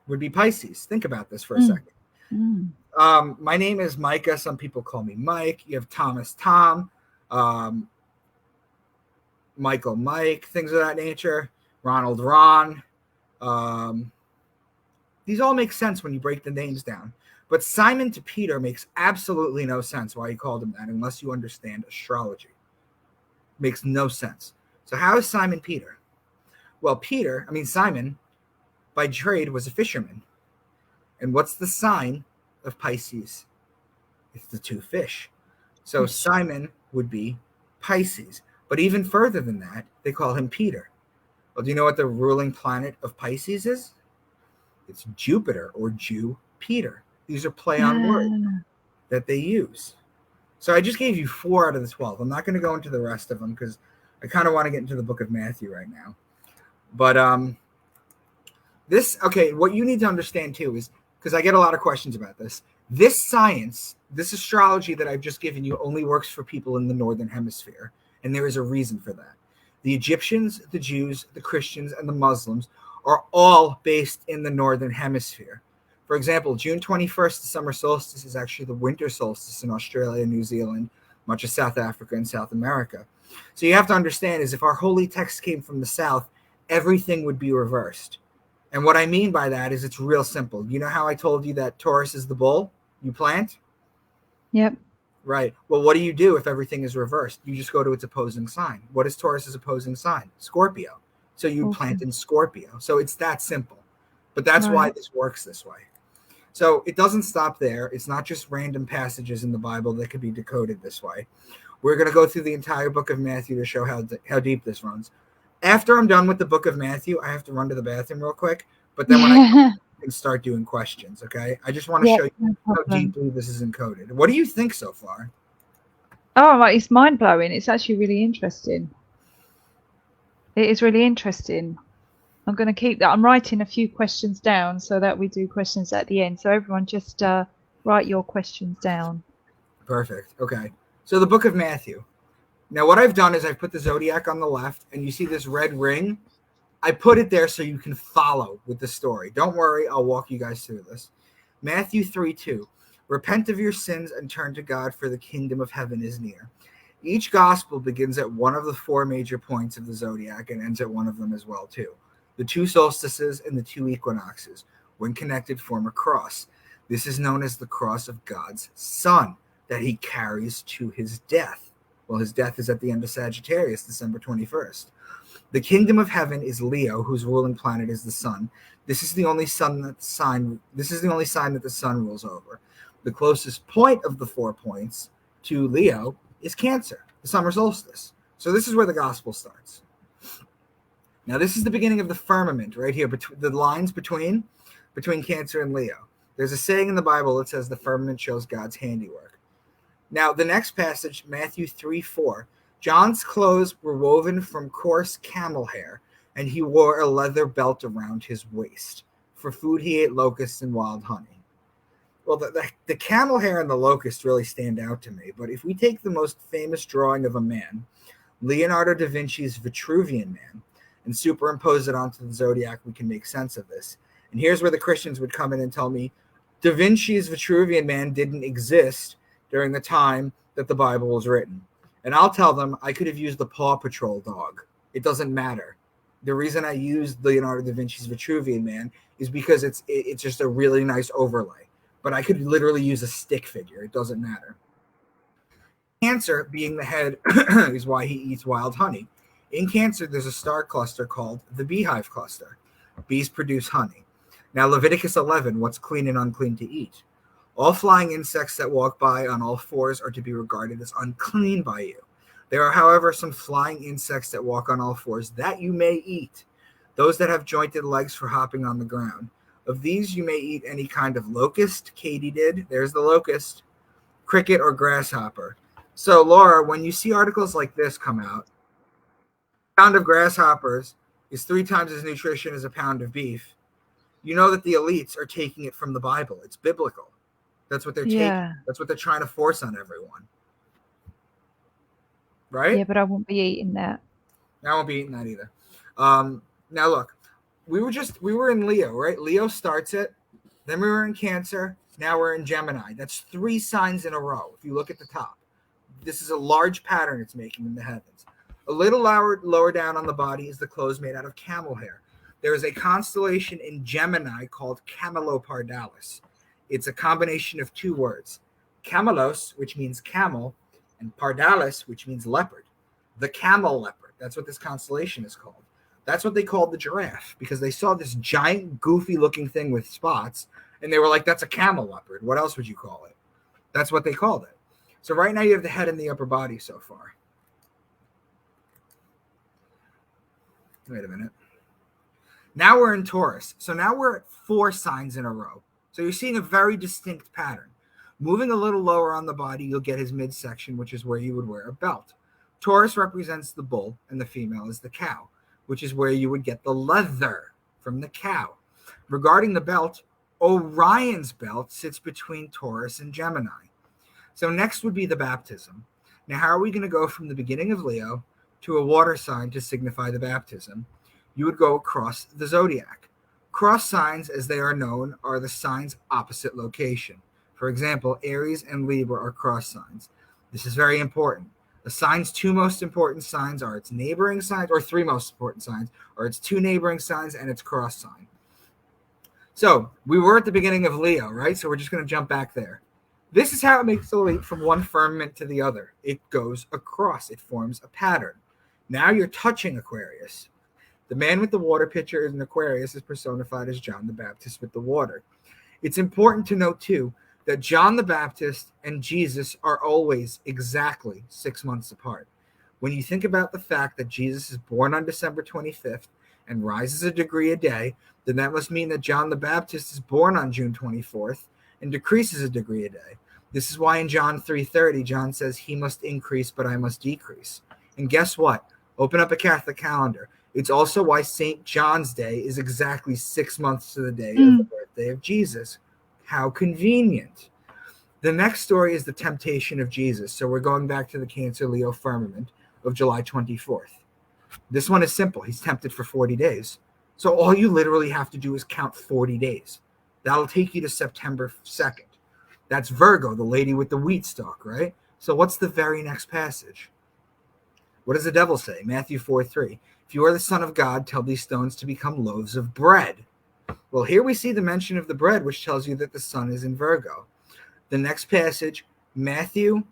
would be Pisces. Think about this for a second. My name is Micah. Some people call me Mike. You have Thomas Tom, Michael Mike, things of that nature. Ronald Ron. These all make sense when you break the names down. But Simon to Peter makes absolutely no sense why he called him that unless you understand astrology. Makes no sense. So how is Simon Peter? Well, Simon, by trade, was a fisherman. And what's the sign of Pisces? It's the 2 fish. So Simon would be Pisces. But even further than that, they call him Peter. Well, do you know what the ruling planet of Pisces is? It's Jupiter or Jew-Peter. These are play on words that they use. So I just gave you 4 out of the 12. I'm not going to go into the rest of them because I kind of want to get into the book of Matthew right now. But what you need to understand too is, because I get a lot of questions about this, this science, this astrology that I've just given you only works for people in the Northern Hemisphere. And there is a reason for that. The Egyptians, the Jews, the Christians, and the Muslims are all based in the Northern Hemisphere. For example, June 21st, the summer solstice, is actually the winter solstice in Australia, New Zealand, much of South Africa, and South America. So you have to understand is if our holy text came from the South, everything would be reversed. And what I mean by that is it's real simple. You know how I told you that Taurus is the bull? You plant? Yep. Right. Well, what do you do if everything is reversed? You just go to its opposing sign. What is Taurus's opposing sign? Scorpio. So you plant in Scorpio. So it's that simple. But that's why this works this way. So it doesn't stop there. It's not just random passages in the Bible that could be decoded this way. We're going to go through the entire book of Matthew to show how deep this runs. After I'm done with the book of Matthew, I have to run to the bathroom real quick. But then when I can start doing questions, okay? I just want to show you how deeply this is encoded. What do you think so far? Oh, it's mind-blowing. It's actually really interesting. It is really interesting. I'm going to keep that. I'm writing a few questions down so that we do questions at the end. So everyone just write your questions down. Perfect. Okay. So the book of Matthew. Now, what I've done is I've put the zodiac on the left, and you see this red ring. I put it there so you can follow with the story. Don't worry, I'll walk you guys through this. Matthew 3:2. Repent of your sins and turn to God, for the kingdom of heaven is near. Each gospel begins at one of the four major points of the zodiac and ends at one of them as well, too. The two solstices and the two equinoxes, when connected, form a cross. This is known as the cross of God's Son that he carries to his death. Well, his death is at the end of Sagittarius, December 21st. The kingdom of heaven is Leo, whose ruling planet is the sun. This is the only sign that the sun rules over. The closest point of the 4 points to Leo is Cancer, the summer solstice. So this is where the gospel starts. Now, this is the beginning of the firmament right here, the lines between Cancer and Leo. There's a saying in the Bible that says the firmament shows God's handiwork. Now, the next passage, Matthew 3:4, John's clothes were woven from coarse camel hair, and he wore a leather belt around his waist. For food, he ate locusts and wild honey. Well, the camel hair and the locust really stand out to me, but if we take the most famous drawing of a man, Leonardo da Vinci's Vitruvian Man, and superimpose it onto the zodiac, we can make sense of this. And here's where the Christians would come in and tell me Da Vinci's Vitruvian Man didn't exist during the time that the Bible was written. And I'll tell them I could have used the Paw Patrol dog. It doesn't matter. The reason I used Leonardo da Vinci's Vitruvian Man is because it's just a really nice overlay. But I could literally use a stick figure. It doesn't matter. Cancer, being the head, is why he eats wild honey. In Cancer, there's a star cluster called the beehive cluster. Bees produce honey. Now, Leviticus 11, what's clean and unclean to eat? All flying insects that walk by on all fours are to be regarded as unclean by you. There are, however, some flying insects that walk on all fours that you may eat. Those that have jointed legs for hopping on the ground. Of these, you may eat any kind of locust. Katie did. There's the locust. Cricket or grasshopper. So, Laura, when you see articles like this come out, a pound of grasshoppers is 3 times as nutritious as a pound of beef. You know that the elites are taking it from the Bible. It's biblical. That's what they're taking. That's what they're trying to force on everyone. Right? Yeah, but I won't be eating that. I won't be eating that either. Now look, we were in Leo, right? Leo starts it. Then we were in Cancer. Now we're in Gemini. That's 3 signs in a row. If you look at the top, this is a large pattern it's making in the heavens. A little lower down on the body is the clothes made out of camel hair. There is a constellation in Gemini called Camelopardalis. It's a combination of 2 words, camelos, which means camel, and pardalis, which means leopard. The camel leopard. That's what this constellation is called. That's what they called the giraffe, because they saw this giant, goofy-looking thing with spots, and they were like, that's a camel leopard. What else would you call it? That's what they called it. So right now you have the head and the upper body so far. Wait a minute. Now we're in Taurus. So now we're at 4 signs in a row. So you're seeing a very distinct pattern. Moving a little lower on the body, you'll get his midsection, which is where you would wear a belt. Taurus represents the bull, and the female is the cow, which is where you would get the leather from the cow. Regarding the belt, Orion's belt sits between Taurus and Gemini. So next would be the baptism. Now, how are we going to go from the beginning of Leo to a water sign to signify the baptism? You would go across the zodiac. Cross signs, as they are known, are the signs' opposite location. For example, Aries and Libra are cross signs. This is very important. The sign's 2 most important signs are its neighboring signs, or 3 most important signs are its 2 neighboring signs and its cross sign. So we were at the beginning of Leo, right? So we're just going to jump back there. This is how it makes the leap from one firmament to the other. It goes across. It forms a pattern. Now you're touching Aquarius. The man with the water pitcher in Aquarius is personified as John the Baptist with the water. It's important to note, too, that John the Baptist and Jesus are always exactly 6 months apart. When you think about the fact that Jesus is born on December 25th and rises a degree a day, then that must mean that John the Baptist is born on June 24th and decreases a degree a day. This is why in John 3:30, John says, he must increase, but I must decrease. And guess what? Open up a Catholic calendar. It's also why St. John's Day is exactly 6 months to the day of the birthday of Jesus. How convenient. The next story is the temptation of Jesus. So we're going back to the Cancer Leo firmament of July 24th. This one is simple. He's tempted for 40 days. So all you literally have to do is count 40 days. That'll take you to September 2nd. That's Virgo, the lady with the wheat stalk, right? So what's the very next passage? What does the devil say? Matthew 4:3. If you are the Son of God, tell these stones to become loaves of bread. Well, here we see the mention of the bread, which tells you that the sun is in Virgo. The next passage, Matthew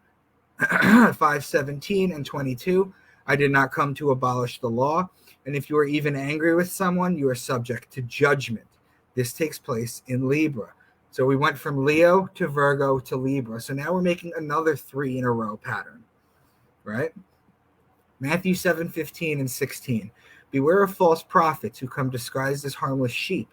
5:17 and 22. I did not come to abolish the law, and if you are even angry with someone, you are subject to judgment. This takes place in Libra. So we went from Leo to Virgo to Libra. So now we're making another 3 in a row pattern, right? Matthew 7:15 and 16. Beware of false prophets who come disguised as harmless sheep.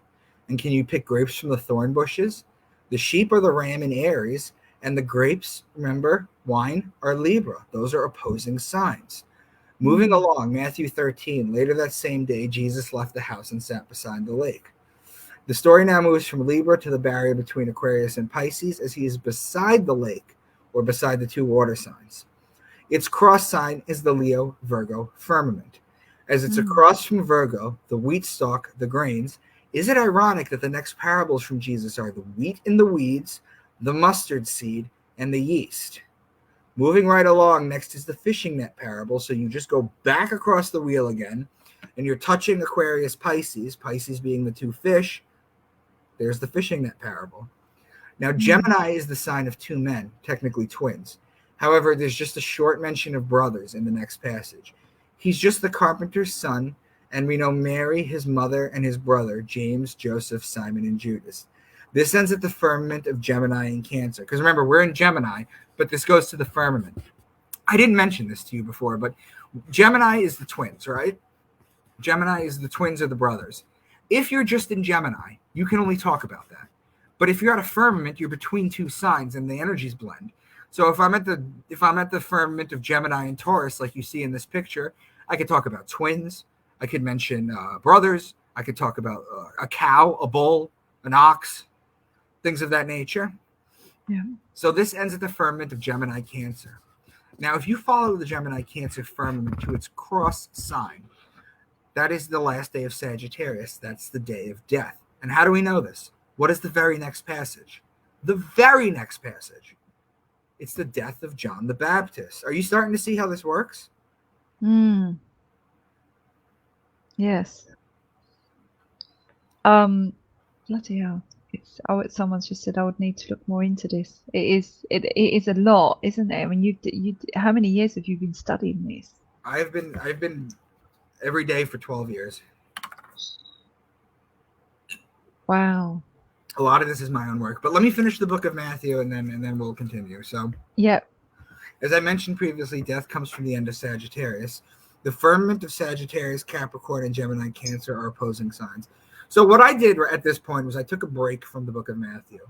And can you pick grapes from the thorn bushes? The sheep are the ram in Aries, and the grapes, remember, wine, are Libra. Those are opposing signs. Moving along, Matthew 13. Later that same day, Jesus left the house and sat beside the lake. The story now moves from Libra to the barrier between Aquarius and Pisces as he is beside the lake, or beside the 2 water signs. Its cross sign is the Leo-Virgo firmament. As it's across from Virgo, the wheat stalk, the grains, is it ironic that the next parables from Jesus are the wheat in the weeds, the mustard seed, and the yeast? Moving right along, next is the fishing net parable. So you just go back across the wheel again, and you're touching Aquarius, Pisces, Pisces being the 2 fish. There's the fishing net parable. Now, Gemini is the sign of 2 men, technically twins. However, there's just a short mention of brothers in the next passage. He's just the carpenter's son, and we know Mary, his mother, and his brother, James, Joseph, Simon, and Judas. This ends at the firmament of Gemini and Cancer. Because remember, we're in Gemini, but this goes to the firmament. I didn't mention this to you before, but Gemini is the twins, right? Gemini is the twins or the brothers. If you're just in Gemini, you can only talk about that. But if you're at a firmament, you're between 2 signs and the energies blend. So if I'm at the firmament of Gemini and Taurus, like you see in this picture, I could talk about twins. I could mention brothers. I could talk about a cow, a bull, an ox, things of that nature. Yeah. So this ends at the firmament of Gemini Cancer. Now, if you follow the Gemini Cancer firmament to its cross sign, that is the last day of Sagittarius. That's the day of death. And how do we know this? What is the very next passage? The very next passage. It's the death of John the Baptist. Are you starting to see how this works? Yes. Bloody hell. Someone's just said I would need to look more into this. It is a lot, isn't it? I mean, you how many years have you been studying this? I've been every day for 12 years. Wow. A lot of this is my own work, but let me finish the book of Matthew and then we'll continue. So, as I mentioned previously, death comes from the end of Sagittarius. The firmament of Sagittarius, Capricorn, and Gemini Cancer are opposing signs. So what I did at this point was I took a break from the book of Matthew,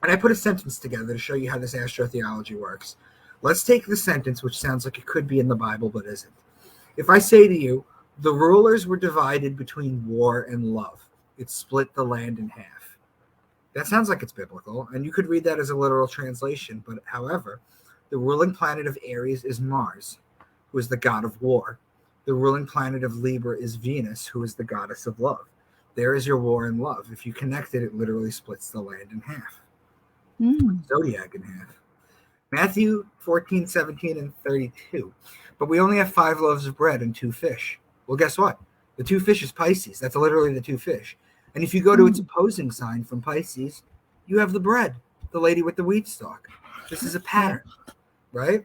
and I put a sentence together to show you how this astrotheology works. Let's take the sentence, which sounds like it could be in the Bible but isn't. If I say to you, the rulers were divided between war and love, it split the land in half. That sounds like it's biblical, and you could read that as a literal translation, but however, the ruling planet of Aries is Mars, who is the god of war. The ruling planet of Libra is Venus, who is the goddess of love. There is your war and love. If you connect it, it literally splits the land in half. Zodiac in half. Matthew 14, 17, and 32. But we only have 5 loaves of bread and 2 fish. Well, guess what? The 2 fish is Pisces. That's literally the 2 fish. And if you go to its opposing sign from Pisces, you have the bread, the lady with the wheat stalk. This is a pattern, right?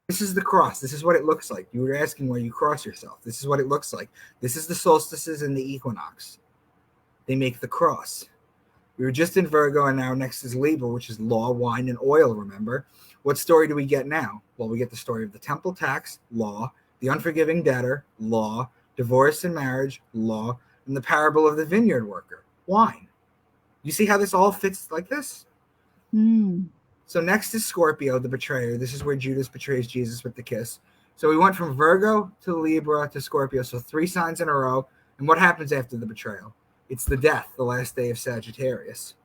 This is the cross. This is what it looks like. You were asking where you cross yourself. This is what it looks like. This is the solstices and the equinox. They make the cross. We were just in Virgo, and now next is Libra, which is law, wine, and oil, remember? What story do we get now? Well, we get the story of the temple tax, law, the unforgiving debtor, law, divorce and marriage, law, and the parable of the vineyard worker, wine. You see how this all fits like this? So next is Scorpio, the betrayer. This is where Judas betrays Jesus with the kiss. So we went from Virgo to Libra to Scorpio. So 3 signs in a row. And what happens after the betrayal? It's the death, the last day of Sagittarius.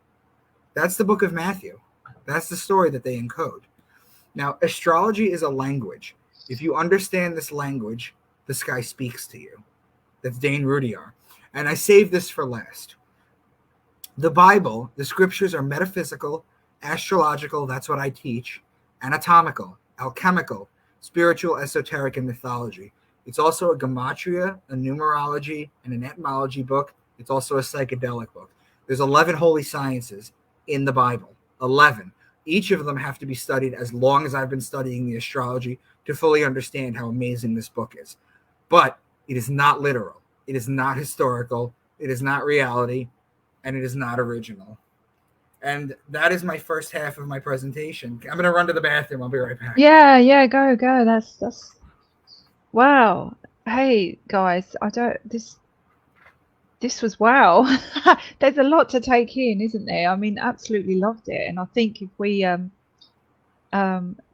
That's the book of Matthew. That's the story that they encode. Now, astrology is a language. If you understand this language, the sky speaks to you. That's Dane Rudyard. And I saved this for last. The Bible, the scriptures are metaphysical, astrological, that's what I teach, anatomical, alchemical, spiritual, esoteric, and mythology. It's also a gematria, a numerology, and an etymology book. It's also a psychedelic book. There's 11 holy sciences in the Bible. 11. Each of them have to be studied as long as I've been studying the astrology to fully understand how amazing this book is. But it is not literal. It is not historical. It is not reality. And it is not original. And that is my first half of my presentation. I'm going to run to the bathroom. I'll be right back. Yeah, go. That's wow. Hey guys, this was wow. There's a lot to take in, isn't there? I mean, absolutely loved it. And I think if we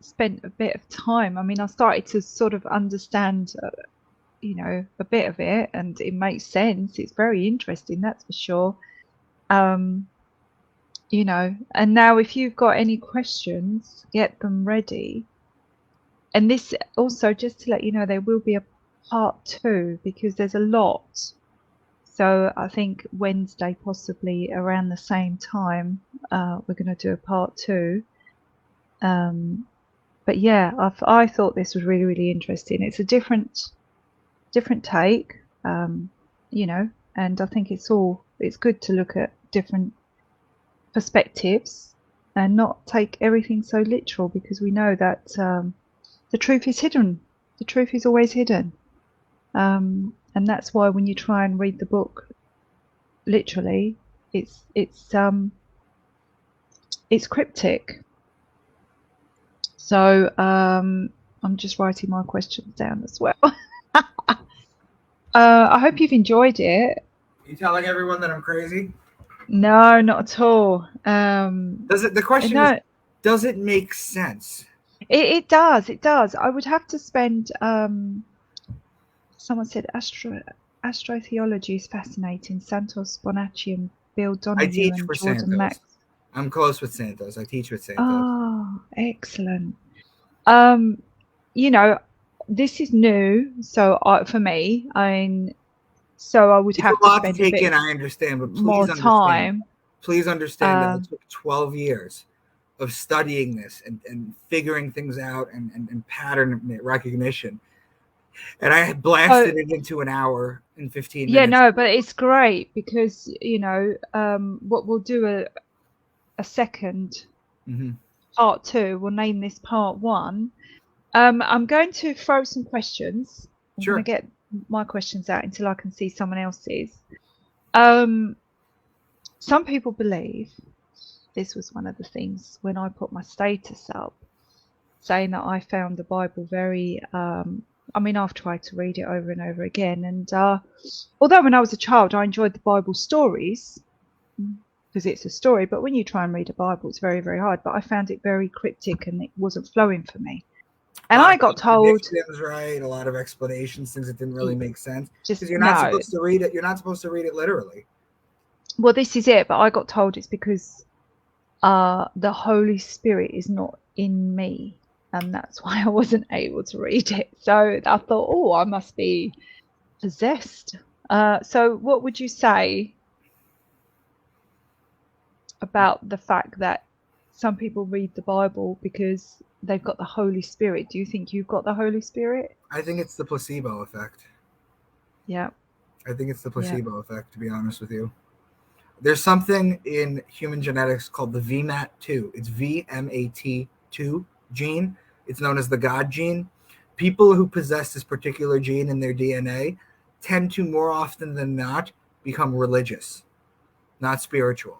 spent a bit of time, I mean, I started to sort of understand a bit of it, and it makes sense. It's very interesting, that's for sure. And now if you've got any questions, get them ready. And this also, just to let you know, there will be a part 2 because there's a lot. So I think Wednesday, possibly around the same time, we're going to do a part 2. But yeah, I thought this was really, really interesting. It's a different take, and I think it's good to look at different perspectives and not take everything so literal, because we know that the truth is hidden. The truth is always hidden. And that's why when you try and read the book literally, it's cryptic. So I'm just writing my questions down as well. I hope you've enjoyed it. Are you telling everyone that I'm crazy? No, not at all. The question is, does it make sense? It does. I would have to spend. Someone said astrotheology is fascinating. Santos Bonacci and Bill Donahue and Jordan Santos. Max. I'm close with Santos. I teach with Santos. Oh, excellent. This is new, so for me, so I would have to spend a bit I understand, but more time. Please understand that it took 12 years of studying this and figuring things out and pattern recognition. And I had blasted it into an hour and 15 minutes. Yeah, no, but it's great because, what we'll do a second part 2. We'll name this part 1. I'm going to throw some questions. I'm going to get my questions out until I can see someone else's. Some people believe, this was one of the things when I put my status up, saying that I found the Bible very, I've tried to read it over and over again. And although when I was a child, I enjoyed the Bible stories because it's a story, but when you try and read a Bible, it's very, very hard. But I found it very cryptic and it wasn't flowing for me. And I got told, right, a lot of explanations, things that didn't really make sense. Because you're not supposed to read it. You're not supposed to read it literally. Well, this is it. But I got told it's because the Holy Spirit is not in me, and that's why I wasn't able to read it. So I thought, I must be possessed. So what would you say about the fact that some people read the Bible because they've got the Holy Spirit? Do you think you've got the Holy Spirit? I think it's the placebo effect. Yeah. I think it's the placebo effect, to be honest with you. There's something in human genetics called the VMAT2. It's VMAT2 gene. It's known as the God gene. People who possess this particular gene in their DNA tend to, more often than not, become religious, not spiritual,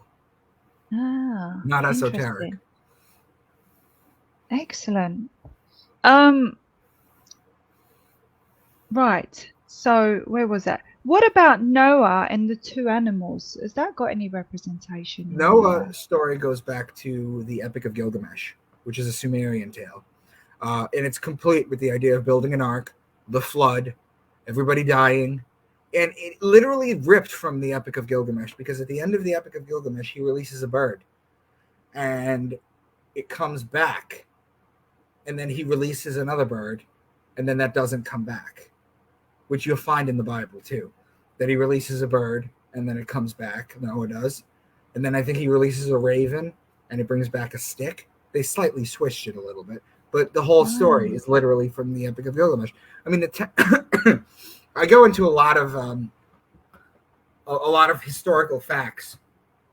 not esoteric. Excellent. Right. So where was that? What about Noah and the 2 animals? Has that got any representation? Noah's story goes back to the Epic of Gilgamesh, which is a Sumerian tale. And it's complete with the idea of building an ark, the flood, everybody dying. And it literally ripped from the Epic of Gilgamesh, because at the end of the Epic of Gilgamesh, he releases a bird. And it comes back, and then he releases another bird, and then that doesn't come back, which you'll find in the Bible too, that he releases a bird and then it comes back. Noah does. And then I think he releases a raven and it brings back a stick. They slightly switched it a little bit, but the whole story is literally from the Epic of Gilgamesh. I mean, I go into a lot of historical facts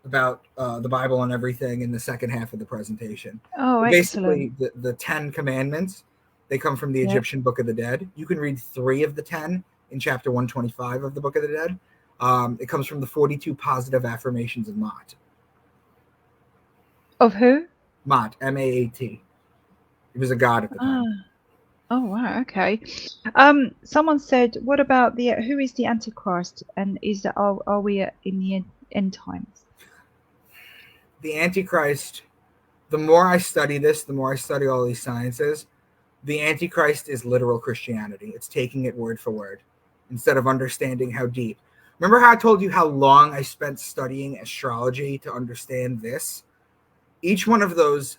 about the Bible and everything in the second half of the presentation. Oh, basically, excellent. the 10 commandments, they come from the Egyptian Book of the Dead. You can read 3 of the 10 in chapter 125 of the Book of the Dead. It comes from the 42 positive affirmations of Ma'at. Of who? Ma'at, M-A-A-T. He was a god at the time. Oh, wow. Okay. Someone said, what about who is the Antichrist? And are we in the end times? The Antichrist, the more I study this, the more I study all these sciences, the Antichrist is literal Christianity. It's taking it word for word instead of understanding how deep. Remember how I told you how long I spent studying astrology to understand this? Each one of those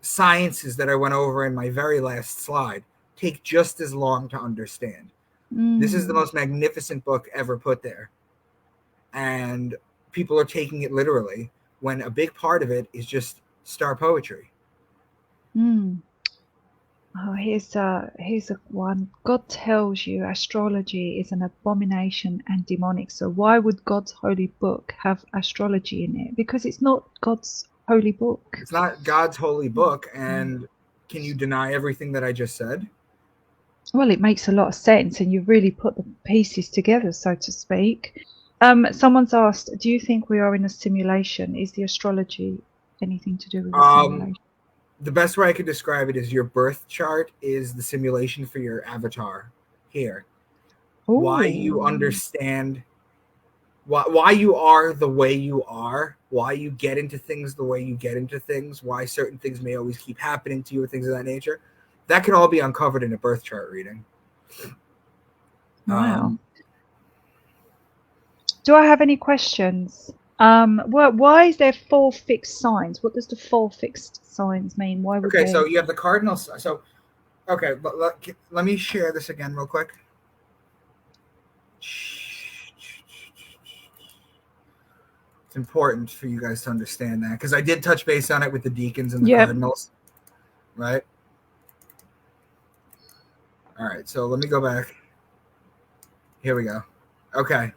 sciences that I went over in my very last slide take just as long to understand. This is the most magnificent book ever put there. And people are taking it literally when a big part of it is just star poetry. Oh, here's a one. God tells you astrology is an abomination and demonic. So why would God's holy book have astrology in it? Because it's not God's holy book. It's not God's holy book. And can you deny everything that I just said? Well, it makes a lot of sense, and you've really put the pieces together, so to speak. Someone's asked, do you think we are in a simulation? Is the astrology anything to do with the simulation? The best way I could describe it is your birth chart is the simulation for your avatar here. Ooh. Why you understand, why you are the way you are, why you get into things the way you get into things, why certain things may always keep happening to you or things of that nature. That can all be uncovered in a birth chart reading. Wow. Do I have any questions? Why is there 4 fixed signs? What does the 4 fixed signs mean? Why would so you have the cardinal. So, okay, let me share this again real quick. It's important for you guys to understand that because I did touch base on it with the deacons and the cardinals, right? All right, so let me go back. Here we go. Okay.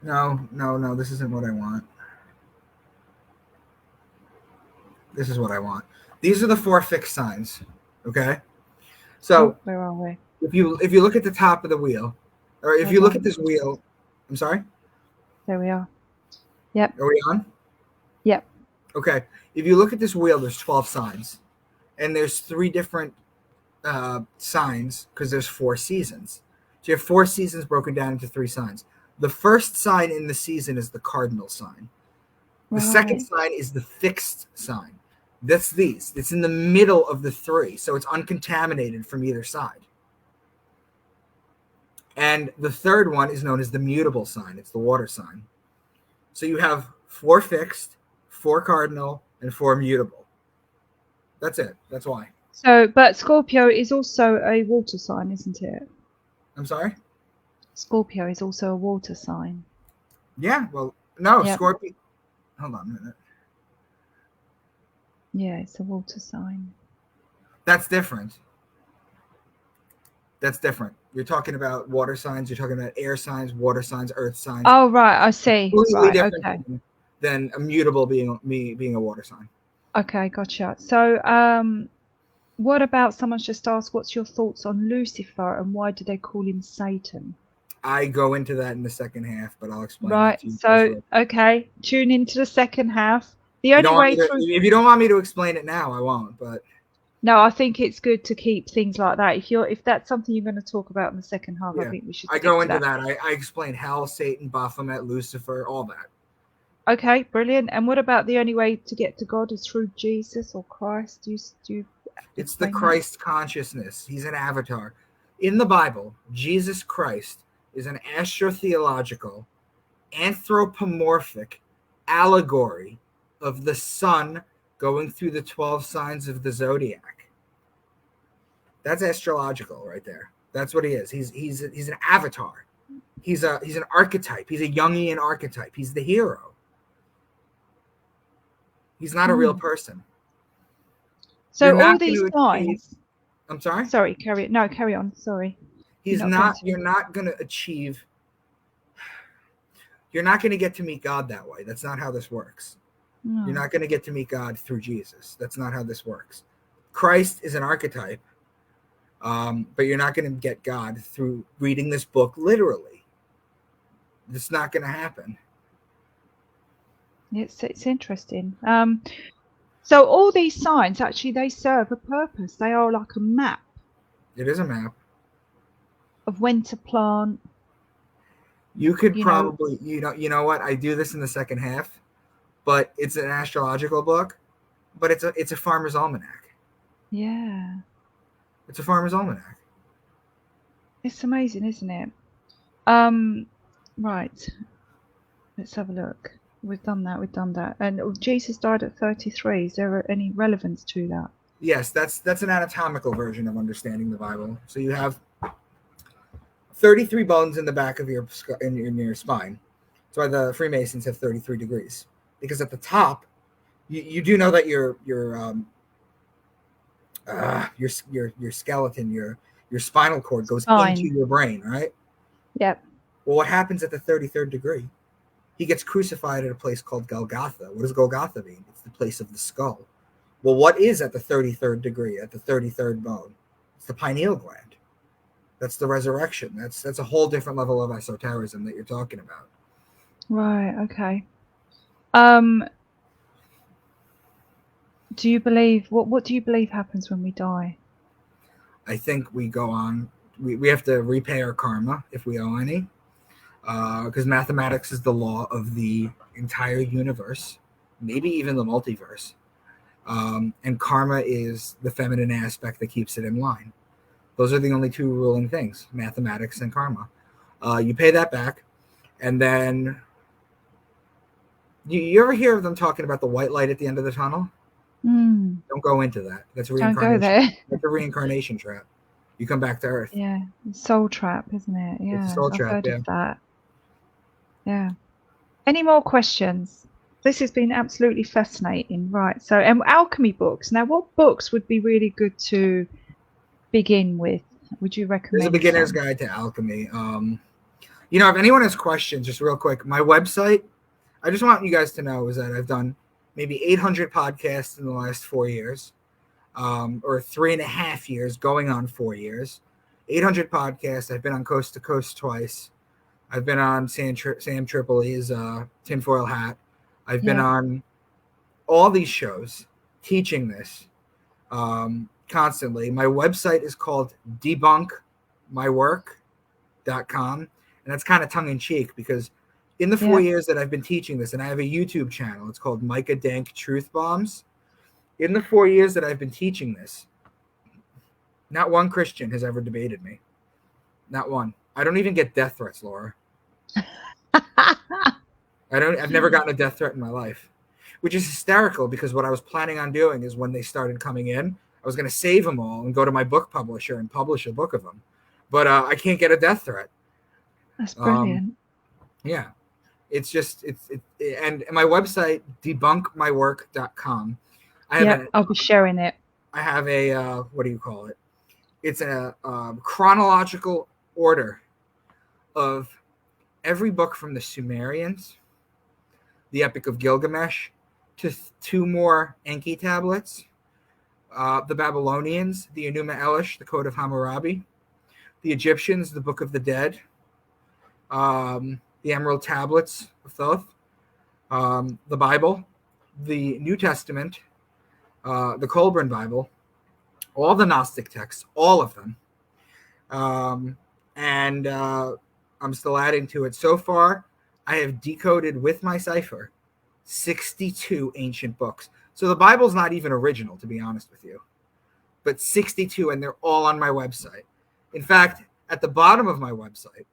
No, this isn't what I want. This is what I want. These are the 4 fixed signs, okay? So where are we? If you look at the top of the wheel, or if you look at this wheel, I'm sorry? There we are. Yep. Are we on? Yep. Okay. If you look at this wheel, there's 12 signs. And there's 3 different signs because there's 4 seasons. So you have 4 seasons broken down into 3 signs. The first sign in the season is the cardinal sign. The second sign is the fixed sign. That's these. It's in the middle of the 3, so it's uncontaminated from either side. And the third one is known as the mutable sign. It's the water sign. So you have 4 fixed, 4 cardinal, and 4 mutable. That's it. That's why. So, but Scorpio is also a water sign, isn't it? I'm sorry? Scorpio is also a water sign. Yeah, well, no, Scorpio. Hold on a minute. Yeah, it's a water sign. That's different. That's different. You're talking about water signs. You're talking about air signs, water signs, earth signs. Oh, right. I see. Completely different than immutable being a water sign. Okay, gotcha. So, what about someone's just asked, what's your thoughts on Lucifer and why do they call him Satan? I go into that in the second half, but I'll explain. Right. So, okay, tune into the second half. The only way if you don't want me to explain it now, I won't. But no, I think it's good to keep things like that. If that's something you're going to talk about in the second half, I think we should. I go into that. I explain hell, Satan, Baphomet, Lucifer, all that. Okay, brilliant. And what about the only way to get to God is through Jesus or Christ? It's the Christ consciousness. He's an avatar. In the Bible, Jesus Christ is an astrotheological, anthropomorphic allegory of the Son going through the 12 signs of the zodiac. That's astrological right there. That's what he is. He's an avatar. He's an archetype. He's a Jungian archetype. He's the hero. He's not a real person. So all these signs. I'm sorry? Sorry, carry on. Sorry. You're not going to achieve. You're not going to get to meet God that way. That's not how this works. No. You're not going to get to meet God through Jesus. That's not how this works. Christ is an archetype, but you're not going to get God through reading this book literally. It's not going to happen. It's interesting. So all these signs, actually, they serve a purpose. They are like a map. It is a map. Of when to plant. You could probably, you know what? I do this in the second half, but it's an astrological book, but it's a farmer's almanac. Yeah. It's a farmer's almanac. It's amazing, isn't it? Right. Let's have a look. We've done that. And Jesus died at 33. Is there any relevance to that? Yes, that's an anatomical version of understanding the Bible. So you have 33 bones in the back of your spine. That's why the Freemasons have 33 degrees. Because at the top, you do know that your skeleton, your spinal cord goes into your brain, right? Yep. Well, what happens at the 33rd degree? He gets crucified at a place called Golgotha. What does Golgotha mean? It's the place of the skull. Well, what is at the 33rd degree, at the 33rd bone? It's the pineal gland. That's the resurrection. That's a whole different level of esotericism that you're talking about. Right. Okay. Do you believe what do you believe happens when we die? I think we go on. We have to repay our karma if we owe any, because mathematics is the law of the entire universe, maybe even the multiverse, and karma is the feminine aspect that keeps it in line. Those are the only two ruling things: mathematics and karma. You pay that back, and then you ever hear of them talking about the white light at the end of the tunnel? Don't go into that. That's a reincarnation. Don't go there. That's a reincarnation trap. You come back to Earth. Yeah, soul trap, isn't it? Yeah, it's a soul trap. I've heard of that. Yeah. Any more questions? This has been absolutely fascinating. Right. So, alchemy books. Now, what books would be really good to begin with? Would you recommend? There's a beginner's guide to alchemy. If anyone has questions, just real quick, my website. I just want you guys to know is that I've done maybe 800 podcasts in the last 4 years, or 3.5 years, going on 4 years. 800 podcasts. I've been on Coast to Coast twice. I've been on Sam Tripoli's Tinfoil Hat. I've been on all these shows teaching this constantly. My website is called debunkmywork.com, and that's kind of tongue-in-cheek because in the 4 years that I've been teaching this, and I have a YouTube channel, it's called Micah Dank Truth Bombs. In the 4 years that I've been teaching this, not one Christian has ever debated me. Not one. I don't even get death threats, Laura. I've never gotten a death threat in my life, which is hysterical because what I was planning on doing is when they started coming in, I was going to save them all and go to my book publisher and publish a book of them. But I can't get a death threat. That's brilliant. Yeah. It's just, and my website, debunkmywork.com. I'll be sharing it. I have a, what do you call it? It's a chronological order of every book from the Sumerians, the Epic of Gilgamesh, to 2 more Enki tablets, the Babylonians, the Enuma Elish, the Code of Hammurabi, the Egyptians, the Book of the Dead, the Emerald Tablets of Thoth, the Bible, the New Testament, the Colburn Bible, all the Gnostic texts, all of them. And I'm still adding to it. So far, I have decoded with my cipher 62 ancient books. So the Bible's not even original, to be honest with you. But 62, and they're all on my website. In fact, at the bottom of my website,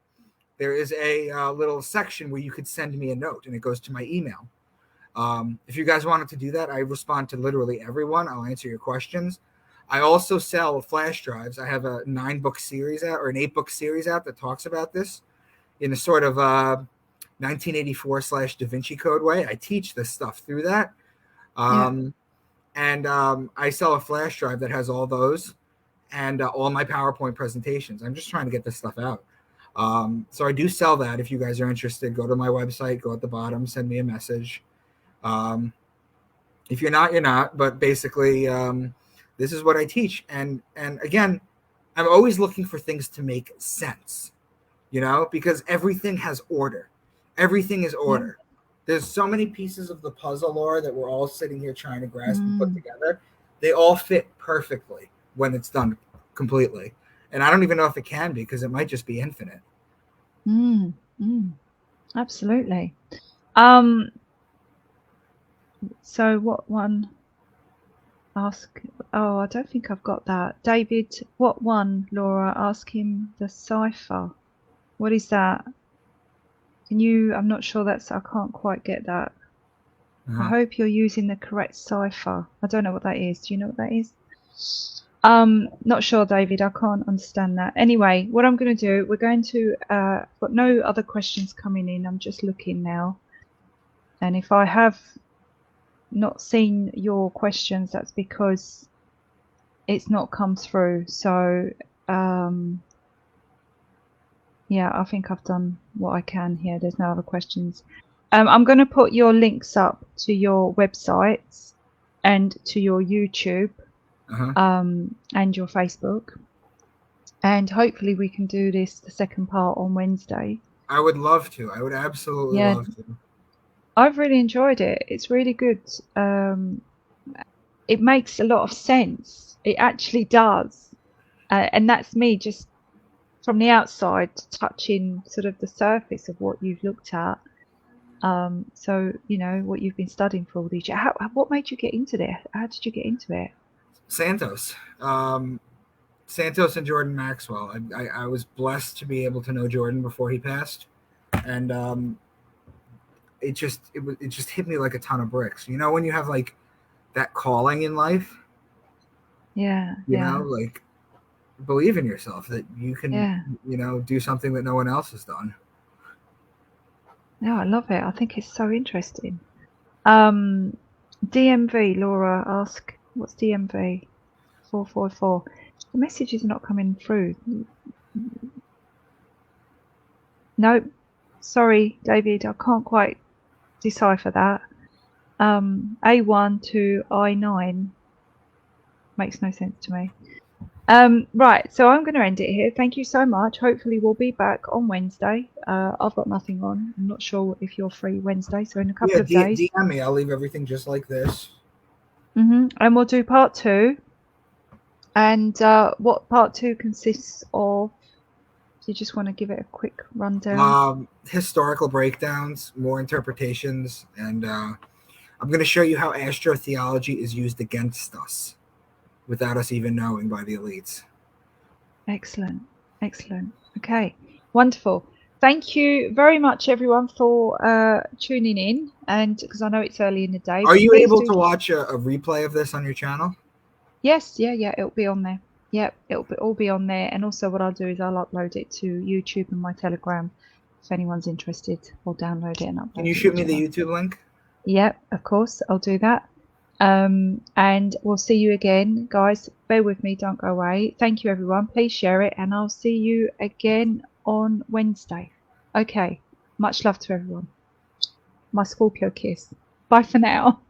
there is a little section where you could send me a note, and it goes to my email. If you guys wanted to do that, I respond to literally everyone. I'll answer your questions. I also sell flash drives. I have a 9-book series out, or an 8-book series out, that talks about this in a sort of 1984 / Da Vinci Code way. I teach this stuff through that. And I sell a flash drive that has all those and all my PowerPoint presentations. I'm just trying to get this stuff out. So I do sell that. If you guys are interested, go to my website, go at the bottom, send me a message. If you're not, you're not. But basically, this is what I teach. And again, I'm always looking for things to make sense, because everything has order. Everything is order. There's so many pieces of the puzzle, Laura, that we're all sitting here trying to grasp and put together. They all fit perfectly when it's done completely. And I don't even know if it can be, because it might just be infinite. Absolutely. So what one? Ask. Oh, I don't think I've got that. David, what one, Laura? Ask him the cipher. What is that? Can you? I'm not sure I can't quite get that. I hope you're using the correct cipher. I don't know what that is. Do you know what that is? Not sure, David. I can't understand that. Anyway, what I'm going to do, we're going to, got no other questions coming in. I'm just looking now. And if I have not seen your questions, that's because it's not come through. So, yeah, I think I've done what I can here. There's no other questions. I'm going to put your links up to your websites and to your YouTube. And your Facebook, and hopefully we can do the second part on Wednesday. I would love to. I would absolutely love to. I've really enjoyed it. It's really good. It makes a lot of sense. It actually does, and that's me just from the outside touching sort of the surface of what you've looked at. So what you've been studying for all these years. What made you get into this? How did you get into it? Santos and Jordan Maxwell. I was blessed to be able to know Jordan before he passed, and it just hit me like a ton of bricks. When you have like that calling in life, like believe in yourself that you can, do something that no one else has done. No, I love it. I think it's so interesting. DMV, Laura, ask. What's DMV? 444. The message is not coming through. Nope. Sorry, David. I can't quite decipher that. A1 to I9 makes no sense to me. Right, so I'm going to end it here. Thank you so much. Hopefully we'll be back on Wednesday. I've got nothing on. I'm not sure if you're free Wednesday, so in a couple of days. DM me. I'll leave everything just like this. And we'll do part 2. And what part 2 consists of? Do you just want to give it a quick rundown? Historical breakdowns, more interpretations, and I'm going to show you how astrotheology is used against us without us even knowing by the elites. Excellent. Okay, wonderful. Thank you very much, everyone, for tuning in. And because I know it's early in the day. Are you able to watch a replay of this on your channel? Yes, yeah, it'll be on there. Yep, it'll all be on there. And also what I'll do is I'll upload it to YouTube and my Telegram if anyone's interested. I'll download it and upload it. Can you shoot me the YouTube link? Yep, of course, I'll do that. And we'll see you again, guys. Bear with me, don't go away. Thank you, everyone. Please share it, and I'll see you again on Wednesday. Okay, much love to everyone. My Scorpio kiss. Bye for now.